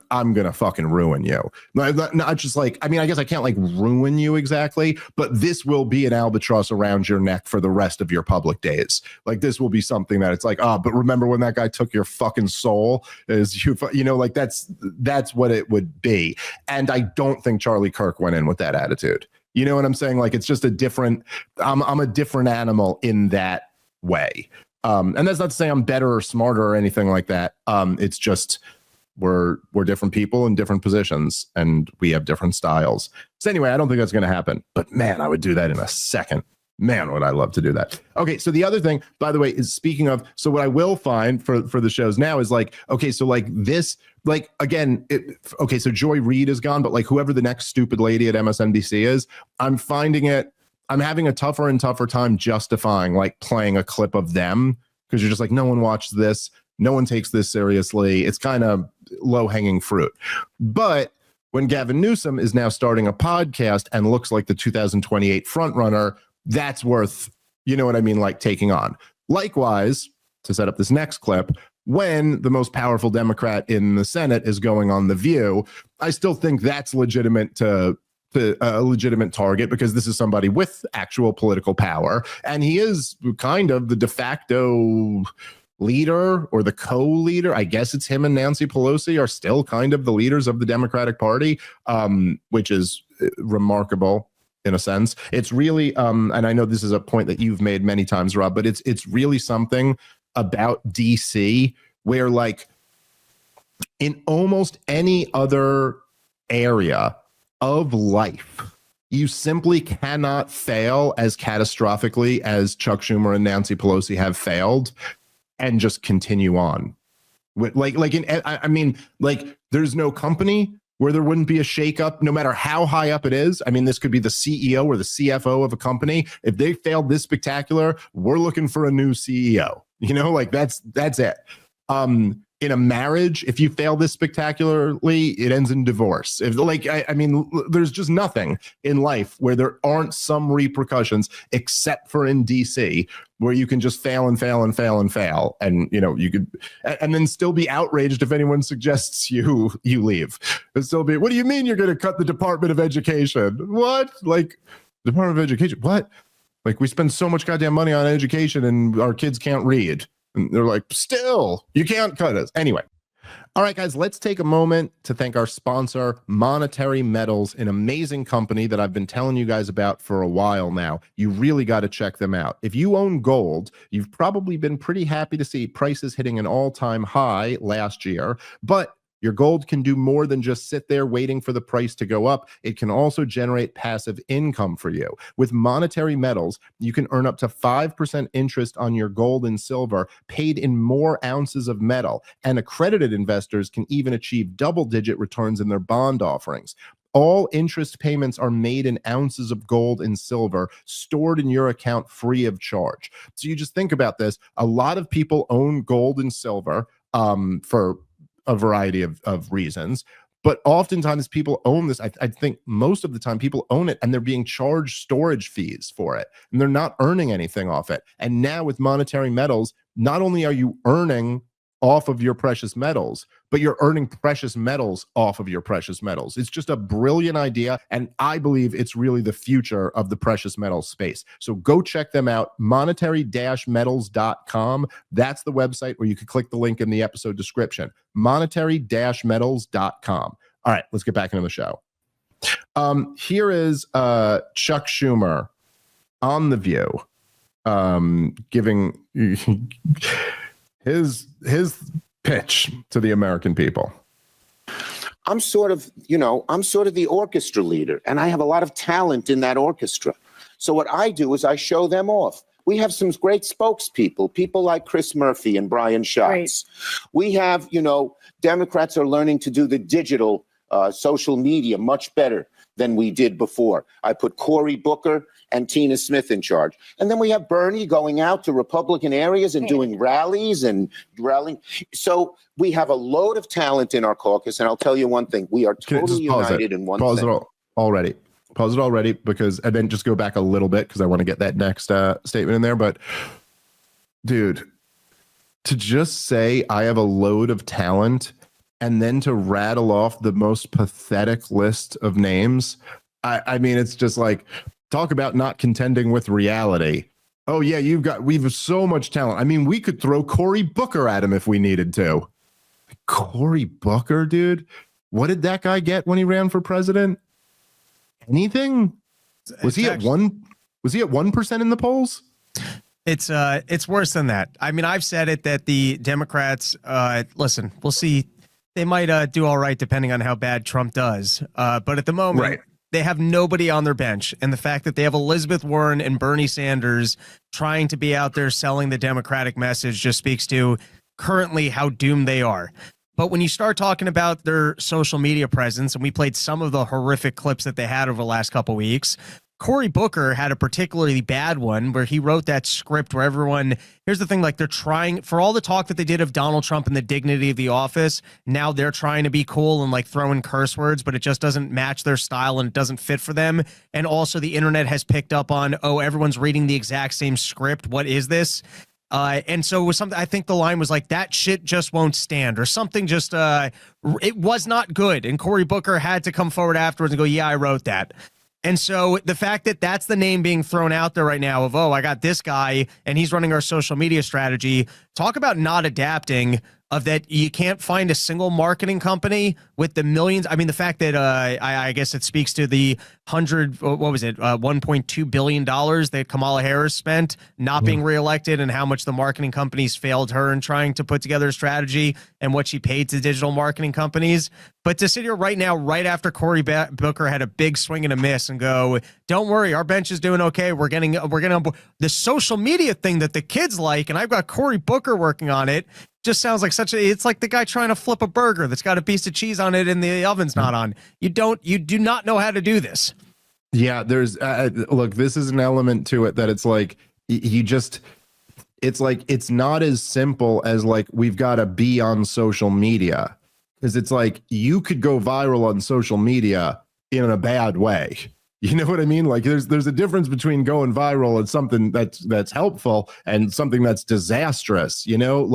fucking ruin you. Not just like, I guess I can't like ruin you exactly, but this will be an albatross around your neck for the rest of your public days. Like, this will be something that it's like, but remember when that guy took your fucking soul? Like, that's what it would be. And I don't think Charlie Kirk went in with that attitude. You know what I'm saying? Like, it's just a different, I'm a different animal in that way. And that's not to say I'm better or smarter or anything like that. It's just, we're different people in different positions and we have different styles. So anyway, I don't think that's going to happen, but man, I would do that in a second. Man, would I love to do that. Okay, so the other thing, by the way, is speaking of, so what I will find for the shows now is like, okay, so like this, like again, okay, so Joy Reid is gone, but like whoever the next stupid lady at MSNBC is, I'm having a tougher and tougher time justifying like playing a clip of them, because you're just like, no one watched this, no one takes this seriously. It's kind of low-hanging fruit. But when Gavin Newsom is now starting a podcast and looks like the 2028 frontrunner, that's worth, you know what I mean, like taking on. Likewise, to set up this next clip, when the most powerful Democrat in the Senate is going on The View, I still think that's legitimate to a legitimate target, because this is somebody with actual political power, and he is kind of the de facto leader or the co-leader. I guess it's him and Nancy Pelosi are still kind of the leaders of the Democratic Party, which is remarkable. In a sense, it's really, and I know this is a point that you've made many times, Rob, but it's really something about DC where, like, in almost any other area of life, you simply cannot fail as catastrophically as Chuck Schumer and Nancy Pelosi have failed, and just continue on. I mean, there's no company where there wouldn't be a shakeup, no matter how high up it is. I mean, this could be the CEO or the CFO of a company. If they failed this spectacular, we're looking for a new CEO. You know, like that's it. In a marriage, if you fail this spectacularly, it ends in divorce. If I mean, there's just nothing in life where there aren't some repercussions, except for in DC, where you can just fail and fail and fail and fail, and you know you could, and then still be outraged if anyone suggests you leave. And still be, what do you mean you're going to cut the Department of Education? What? Like, Department of Education? What? Like, we spend so much goddamn money on education, and our kids can't read. And they're like, still, you can't cut us. Anyway. All right, guys, let's take a moment to thank our sponsor, Monetary Metals, an amazing company that I've been telling you guys about for a while now. You really got to check them out. If you own gold, you've probably been pretty happy to see prices hitting an all-time high last year, but your gold can do more than just sit there waiting for the price to go up. It can also generate passive income for you. With Monetary Metals, you can earn up to 5% interest on your gold and silver paid in more ounces of metal, and accredited investors can even achieve double-digit returns in their bond offerings. All interest payments are made in ounces of gold and silver stored in your account free of charge. So you just think about this. A lot of people own gold and silver for a variety of reasons, but oftentimes people own this. I think most of the time people own it and they're being charged storage fees for it, and they're not earning anything off it. And now with Monetary Metals, not only are you earning off of your precious metals, but you're earning precious metals off of your precious metals. It's just a brilliant idea, and I believe it's really the future of the precious metals space. So go check them out, monetary-metals.com. That's the website, where you can click the link in the episode description, monetary-metals.com. All right, let's get back into the show. Here is Chuck Schumer on The View, giving his pitch to the American people. I'm sort of the orchestra leader, and I have a lot of talent in that orchestra. So what I do is I show them off. We have some great spokespeople, people like Chris Murphy and Brian Schatz. Right. We have, Democrats are learning to do the digital social media much better than we did before. I put Cory Booker and Tina Smith in charge. And then we have Bernie going out to Republican areas and doing rallies and rallying. So we have a load of talent in our caucus. And I'll tell you one thing, we are totally united in one thing. Pause it already, because, and then just go back a little bit, because I want to get that next statement in there. But dude, to just say I have a load of talent and then to rattle off the most pathetic list of names, I mean, it's just like, talk about not contending with reality. Oh yeah, we've so much talent. I mean, we could throw Cory Booker at him if we needed to. Cory Booker, dude. What did that guy get when he ran for president? Anything? Was he at 1% in the polls? It's worse than that. I mean, I've said it that the Democrats, listen, we'll see. They might do all right depending on how bad Trump does. But at the moment, they have nobody on their bench. And the fact that they have Elizabeth Warren and Bernie Sanders trying to be out there selling the Democratic message just speaks to currently how doomed they are. But when you start talking about their social media presence, and we played some of the horrific clips that they had over the last couple of weeks, Cory Booker had a particularly bad one where he wrote that script where everyone, here's the thing, like they're trying, for all the talk that they did of Donald Trump and the dignity of the office, now they're trying to be cool and like throw in curse words, but it just doesn't match their style and it doesn't fit for them. And also the internet has picked up on, oh, everyone's reading the exact same script. What is this? And so it was something, I think the line was like, that shit just won't stand, or something just, it was not good. And Cory Booker had to come forward afterwards and go, yeah, I wrote that. And so the fact that that's the name being thrown out there right now of, oh, I got this guy and he's running our social media strategy. Talk about not adapting, of that you can't find a single marketing company with the millions. I mean, the fact that I guess it speaks to the $1.2 billion that Kamala Harris spent not being reelected, and how much the marketing companies failed her in trying to put together a strategy, and what she paid to digital marketing companies. But to sit here right now, right after Cory Booker had a big swing and a miss, and go, don't worry, our bench is doing okay. We're getting the social media thing that the kids like, and I've got Cory Booker working on it. Just sounds like it's like the guy trying to flip a burger that's got a piece of cheese on it and the oven's not on. You do not know how to do this. Yeah, there's look, this is an element to it that it's like it's not as simple as like we've got to be on social media, because it's like you could go viral on social media in a bad way. You know what I mean? Like there's a difference between going viral and something that's helpful and something that's disastrous, you know,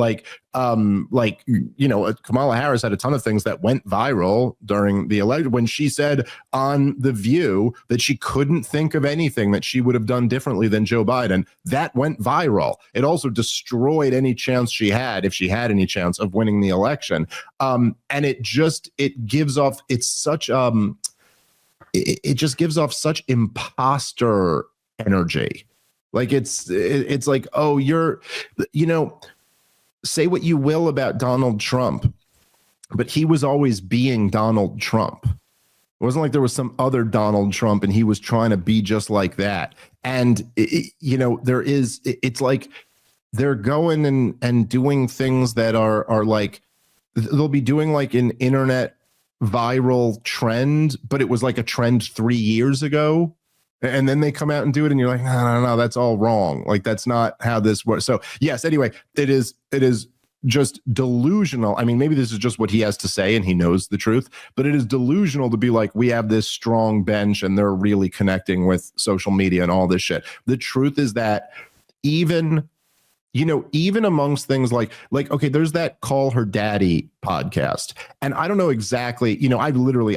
Kamala Harris had a ton of things that went viral during the election when she said on The View that she couldn't think of anything that she would have done differently than Joe Biden. That went viral. It also destroyed any chance she had, if she had any chance, of winning the election. And it gives off, it just gives off such imposter energy. Like it's like, oh, say what you will about Donald Trump, but he was always being Donald Trump. It wasn't like there was some other Donald Trump and he was trying to be just like that. And it's like they're going and doing things that are like, they'll be doing like an internet viral trend, but it was like a trend 3 years ago, and then they come out and do it and you're like, no, that's all wrong. Like that's not how this works. So yes, anyway, it is just delusional. I mean, maybe this is just what he has to say and he knows the truth, but it is delusional to be like, we have this strong bench and they're really connecting with social media and all this shit. The truth is that even amongst things like, okay, there's that Call Her Daddy podcast. And I don't know exactly,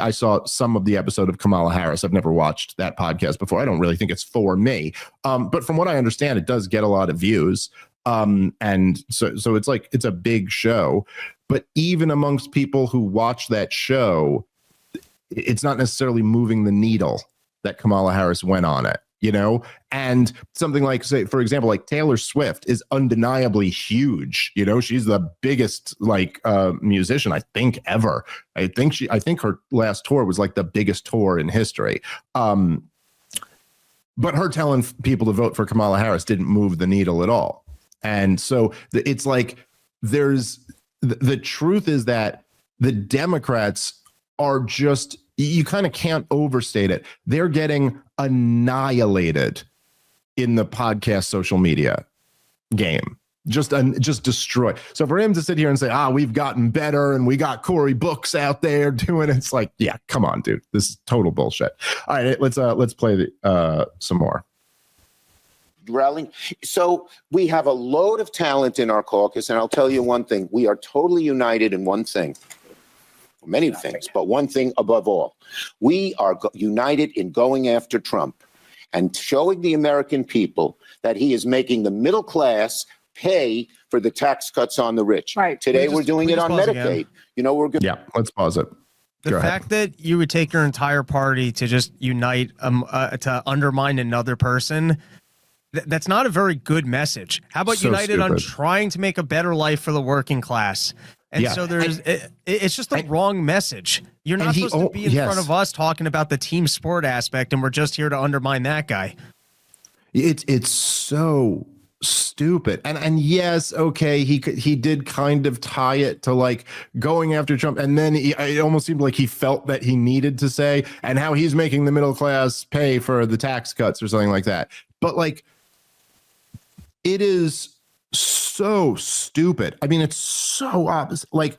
I saw some of the episode of Kamala Harris. I've never watched that podcast before. I don't really think it's for me. But from what I understand, it does get a lot of views. And so it's like, it's a big show, but even amongst people who watch that show, it's not necessarily moving the needle that Kamala Harris went on it. And something like, say, for example, like Taylor Swift is undeniably huge. She's the biggest musician, I think, ever. I think her last tour was like the biggest tour in history. But her telling people to vote for Kamala Harris didn't move the needle at all. And so it's like the truth is that the Democrats are just, you kind of can't overstate it. They're getting annihilated in the podcast social media game. Just destroyed. So for him to sit here and say, we've gotten better and we got Cory Books out there doing it, it's like, yeah, come on, dude. This is total bullshit. All right, let's play some more. Rallying. So we have a load of talent in our caucus, and I'll tell you one thing: we are totally united in one thing. Many things, but one thing above all, we are united in going after Trump and showing the American people that he is making the middle class pay for the tax cuts on the rich. Right. Today we're doing it on Medicaid. Again. We're good. Yeah, let's pause it. The fact that you would take your entire party to just unite to undermine another person, that's not a very good message. How about united on trying to make a better life for the working class? And so it's just the wrong message. You're not supposed to be in front of us talking about the team sport aspect, and we're just here to undermine that guy. It's so stupid. And yes, okay, he did kind of tie it to like going after Trump, and then it almost seemed like he felt that he needed to say, and how he's making the middle class pay for the tax cuts or something like that. But like, it is so stupid. I mean, it's so opposite. Like,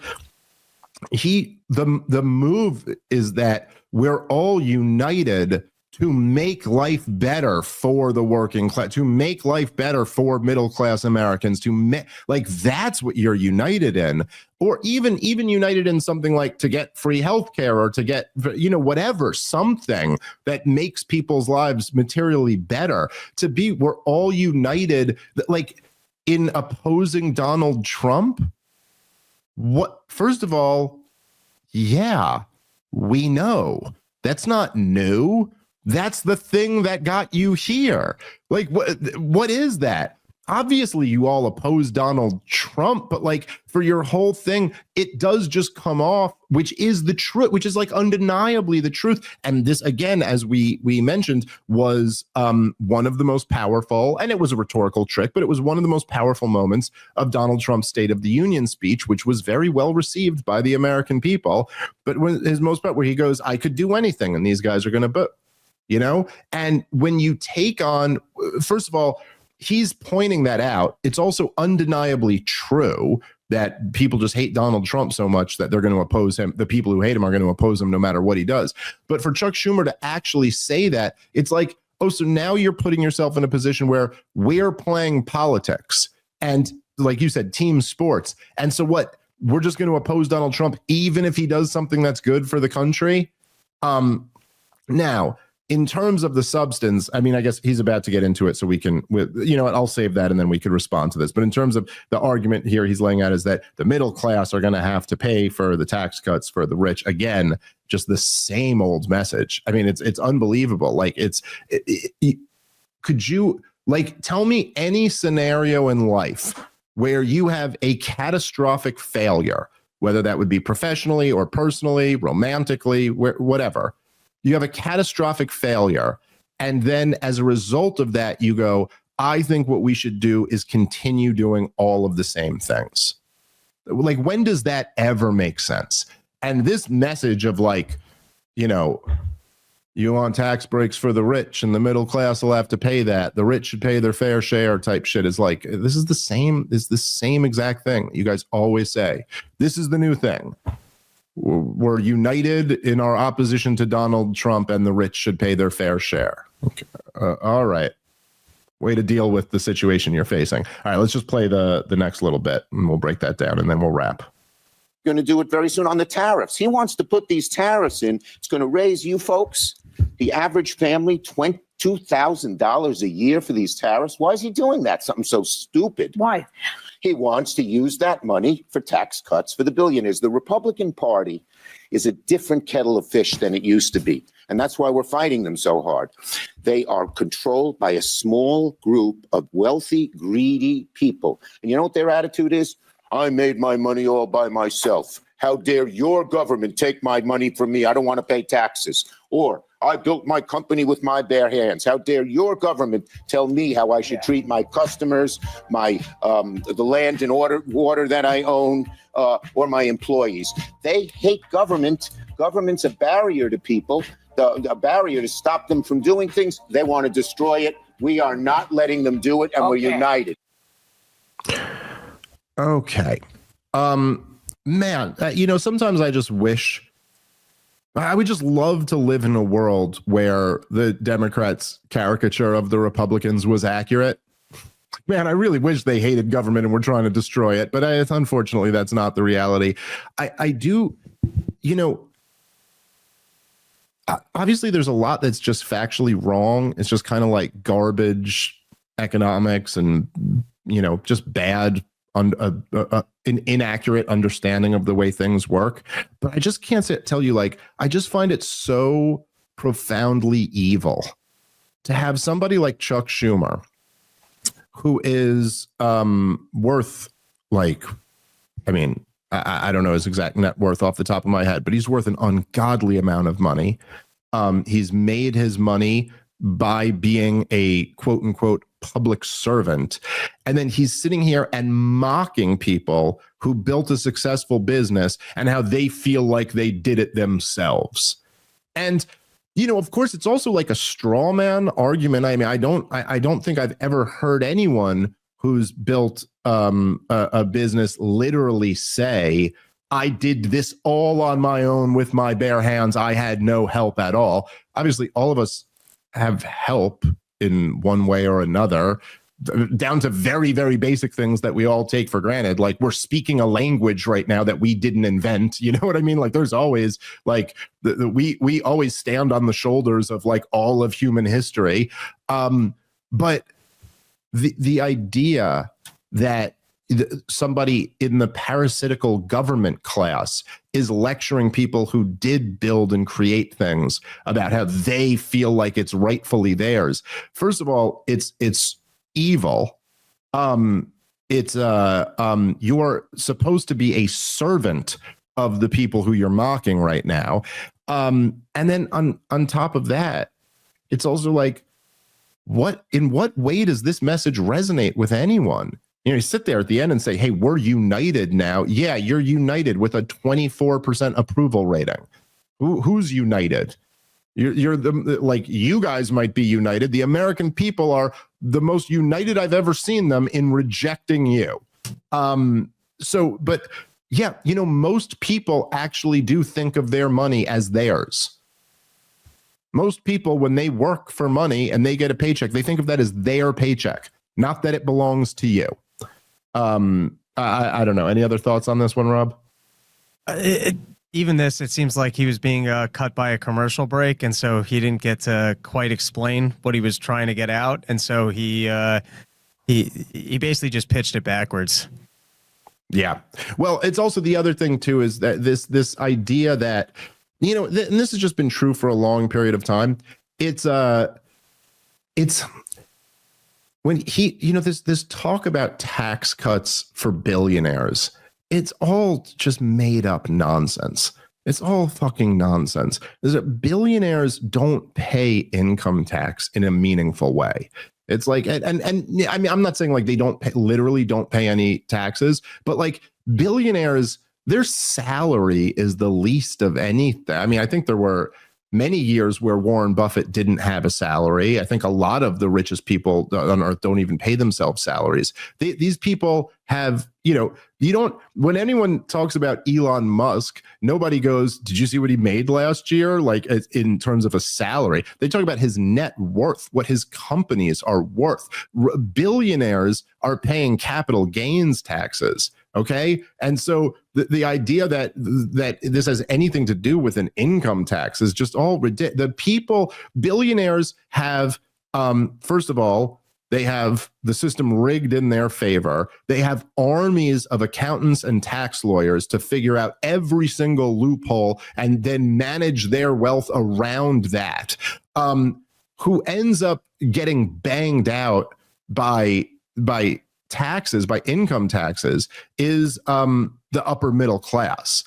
the move is that we're all united to make life better for the working class, to make life better for middle class Americans, like, that's what you're united in. Or even united in something like to get free healthcare, or to get, whatever, something that makes people's lives materially better. We're all united, like, in opposing Donald Trump. First of all, yeah, we know that's not new. That's the thing that got you here. Like, what is that? Obviously, you all oppose Donald Trump, but like, for your whole thing, it does just come off, which is the truth, which is like undeniably the truth. And this, again, as we mentioned, was one of the most powerful, and it was a rhetorical trick, but it was one of the most powerful moments of Donald Trump's State of the Union speech, which was very well received by the American people. But when his most part, where he goes, I could do anything, and these guys are going to vote, and when you take on, first of all, he's pointing that out. It's also undeniably true that people just hate Donald Trump so much that they're going to oppose him. The people who hate him are going to oppose him no matter what he does. But for Chuck Schumer to actually say that, it's like, oh, so now you're putting yourself in a position where we're playing politics and, like you said, team sports. And so what? We're just going to oppose Donald Trump even if he does something that's good for the country? Now, in terms of the substance, I mean, I guess he's about to get into it, so we can, I'll save that and then we could respond to this. But in terms of the argument here he's laying out is that the middle class are going to have to pay for the tax cuts for the rich. Again, just the same old message. I mean, it's unbelievable. Like, could you, like, tell me any scenario in life where you have a catastrophic failure, whether that would be professionally or personally, romantically, whatever. You have a catastrophic failure, and then as a result of that, you go, I think what we should do is continue doing all of the same things. Like, when does that ever make sense? And this message of, like, you want tax breaks for the rich and the middle class will have to pay that, the rich should pay their fair share type shit, is like, this is the same exact thing you guys always say. This is the new thing. We're united in our opposition to Donald Trump, and the rich should pay their fair share. Okay. All right. Way to deal with the situation you're facing. All right, let's just play the next little bit, and we'll break that down, and then we'll wrap. Going to do it very soon on the tariffs. He wants to put these tariffs in. It's going to raise you folks, the average family, $22,000 a year for these tariffs. Why is he doing that? Something so stupid. Why? He wants to use that money for tax cuts for the billionaires. The Republican Party is a different kettle of fish than it used to be. And that's why we're fighting them so hard. They are controlled by a small group of wealthy, greedy people. And you know what their attitude is? I made my money all by myself. How dare your government take my money from me? I don't want to pay taxes. Or I built my company with my bare hands. How dare your government tell me how I should treat my customers, my the land and water that I own, or my employees? They hate government. Government's a barrier to people, a barrier to stop them from doing things. They want to destroy it. We are not letting them do it, and we're united. Okay. Man, sometimes I just wish, I would just love to live in a world where the Democrats' caricature of the Republicans was accurate. Man, I really wish they hated government and were trying to destroy it, but unfortunately, that's not the reality. I do, obviously there's a lot that's just factually wrong. It's just kind of like garbage economics and, just bad, an inaccurate understanding of the way things work. But I just can't tell you, like, I just find it so profoundly evil to have somebody like Chuck Schumer, who is worth, like, I mean, I don't know his exact net worth off the top of my head, but he's worth an ungodly amount of money. He's made his money by being a quote unquote public servant. And then he's sitting here and mocking people who built a successful business and how they feel like they did it themselves. And, you know, of course, it's also like a straw man argument. I mean, I don't think I've ever heard anyone who's built a business literally say, I did this all on my own with my bare hands. I had no help at all. Obviously, all of us have help in one way or another, down to very, very basic things that we all take for granted. Like we're speaking a language right now that we didn't invent. You know what I mean? Like there's always like we always stand on the shoulders of like all of human history. But the idea that somebody in the parasitical government class is lecturing people who did build and create things about how they feel like it's rightfully theirs. First of all, it's evil. You're supposed to be a servant of the people who you're mocking right now. And then on top of that, it's also like, in what way does this message resonate with anyone? You know, you sit there at the end and say, hey, we're united now. Yeah, you're united with a 24% approval rating. Who's united? You're the, like, you guys might be united. The American people are the most united I've ever seen them in rejecting you. But yeah, you know, most people actually do think of their money as theirs. Most people, when they work for money and they get a paycheck, they think of that as their paycheck, not that it belongs to you. I don't know. Any other thoughts on this one, Rob? Even this, it seems like he was being cut by a commercial break, and so he didn't get to quite explain what he was trying to get out, and so he basically just pitched it backwards. Yeah. Well, it's also the other thing too is that this idea that, you know, and this has just been true for a long period of time. It's when he, you know, this talk about tax cuts for billionaires, it's all just made up nonsense. It's all fucking nonsense. Billionaires don't pay income tax in a meaningful way. It's like, and I mean, I'm not saying like they literally don't pay any taxes, but like billionaires, their salary is the least of anything. I mean, I think there were many years where Warren Buffett didn't have a salary. I think a lot of the richest people on earth don't even pay themselves salaries. These people have, you know, when anyone talks about Elon Musk, nobody goes, did you see what he made last year? Like in terms of a salary, they talk about his net worth, what his companies are worth. Billionaires are paying capital gains taxes. Okay. And so the idea that this has anything to do with an income tax is just all ridiculous. Billionaires have, first of all, they have the system rigged in their favor. They have armies of accountants and tax lawyers to figure out every single loophole and then manage their wealth around that. Who ends up getting banged out by taxes, by income taxes, is the upper middle class.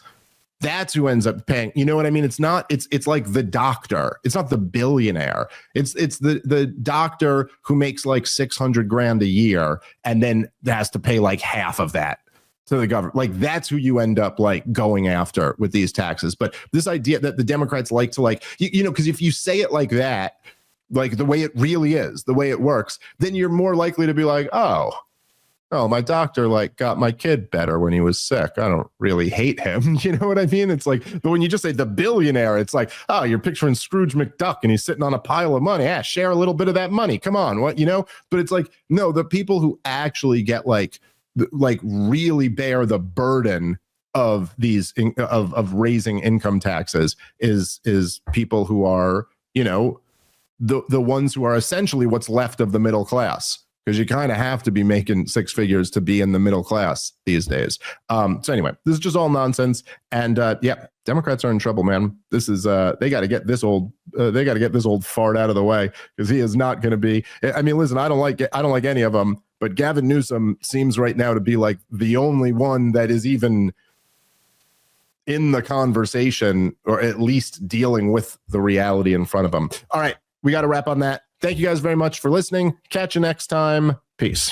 That's who ends up paying. You know what I mean? It's like the doctor. It's not the billionaire. It's the doctor who makes like $600,000 a year and then has to pay like half of that to the government. Like that's who you end up like going after with these taxes. But this idea that the Democrats like to like, you know, because if you say it like that, like the way it really is, the way it works, then you're more likely to be like, oh, my doctor like got my kid better when he was sick. I don't really hate him. You know what I mean? It's like, but when you just say the billionaire, it's like, oh, you're picturing Scrooge McDuck and he's sitting on a pile of money. Yeah, share a little bit of that money. Come on, what, you know? But it's like, no, the people who actually get like really bear the burden of these of raising income taxes is people who are, you know, the ones who are essentially what's left of the middle class. Because you kind of have to be making six figures to be in the middle class these days. So anyway, this is just all nonsense. And yeah, Democrats are in trouble, man. This is they got to get this old fart out of the way because he is not going to be. I mean, listen, I don't like any of them, but Gavin Newsom seems right now to be like the only one that is even in the conversation, or at least dealing with the reality in front of them. All right, we got to wrap on that. Thank you guys very much for listening. Catch you next time. Peace.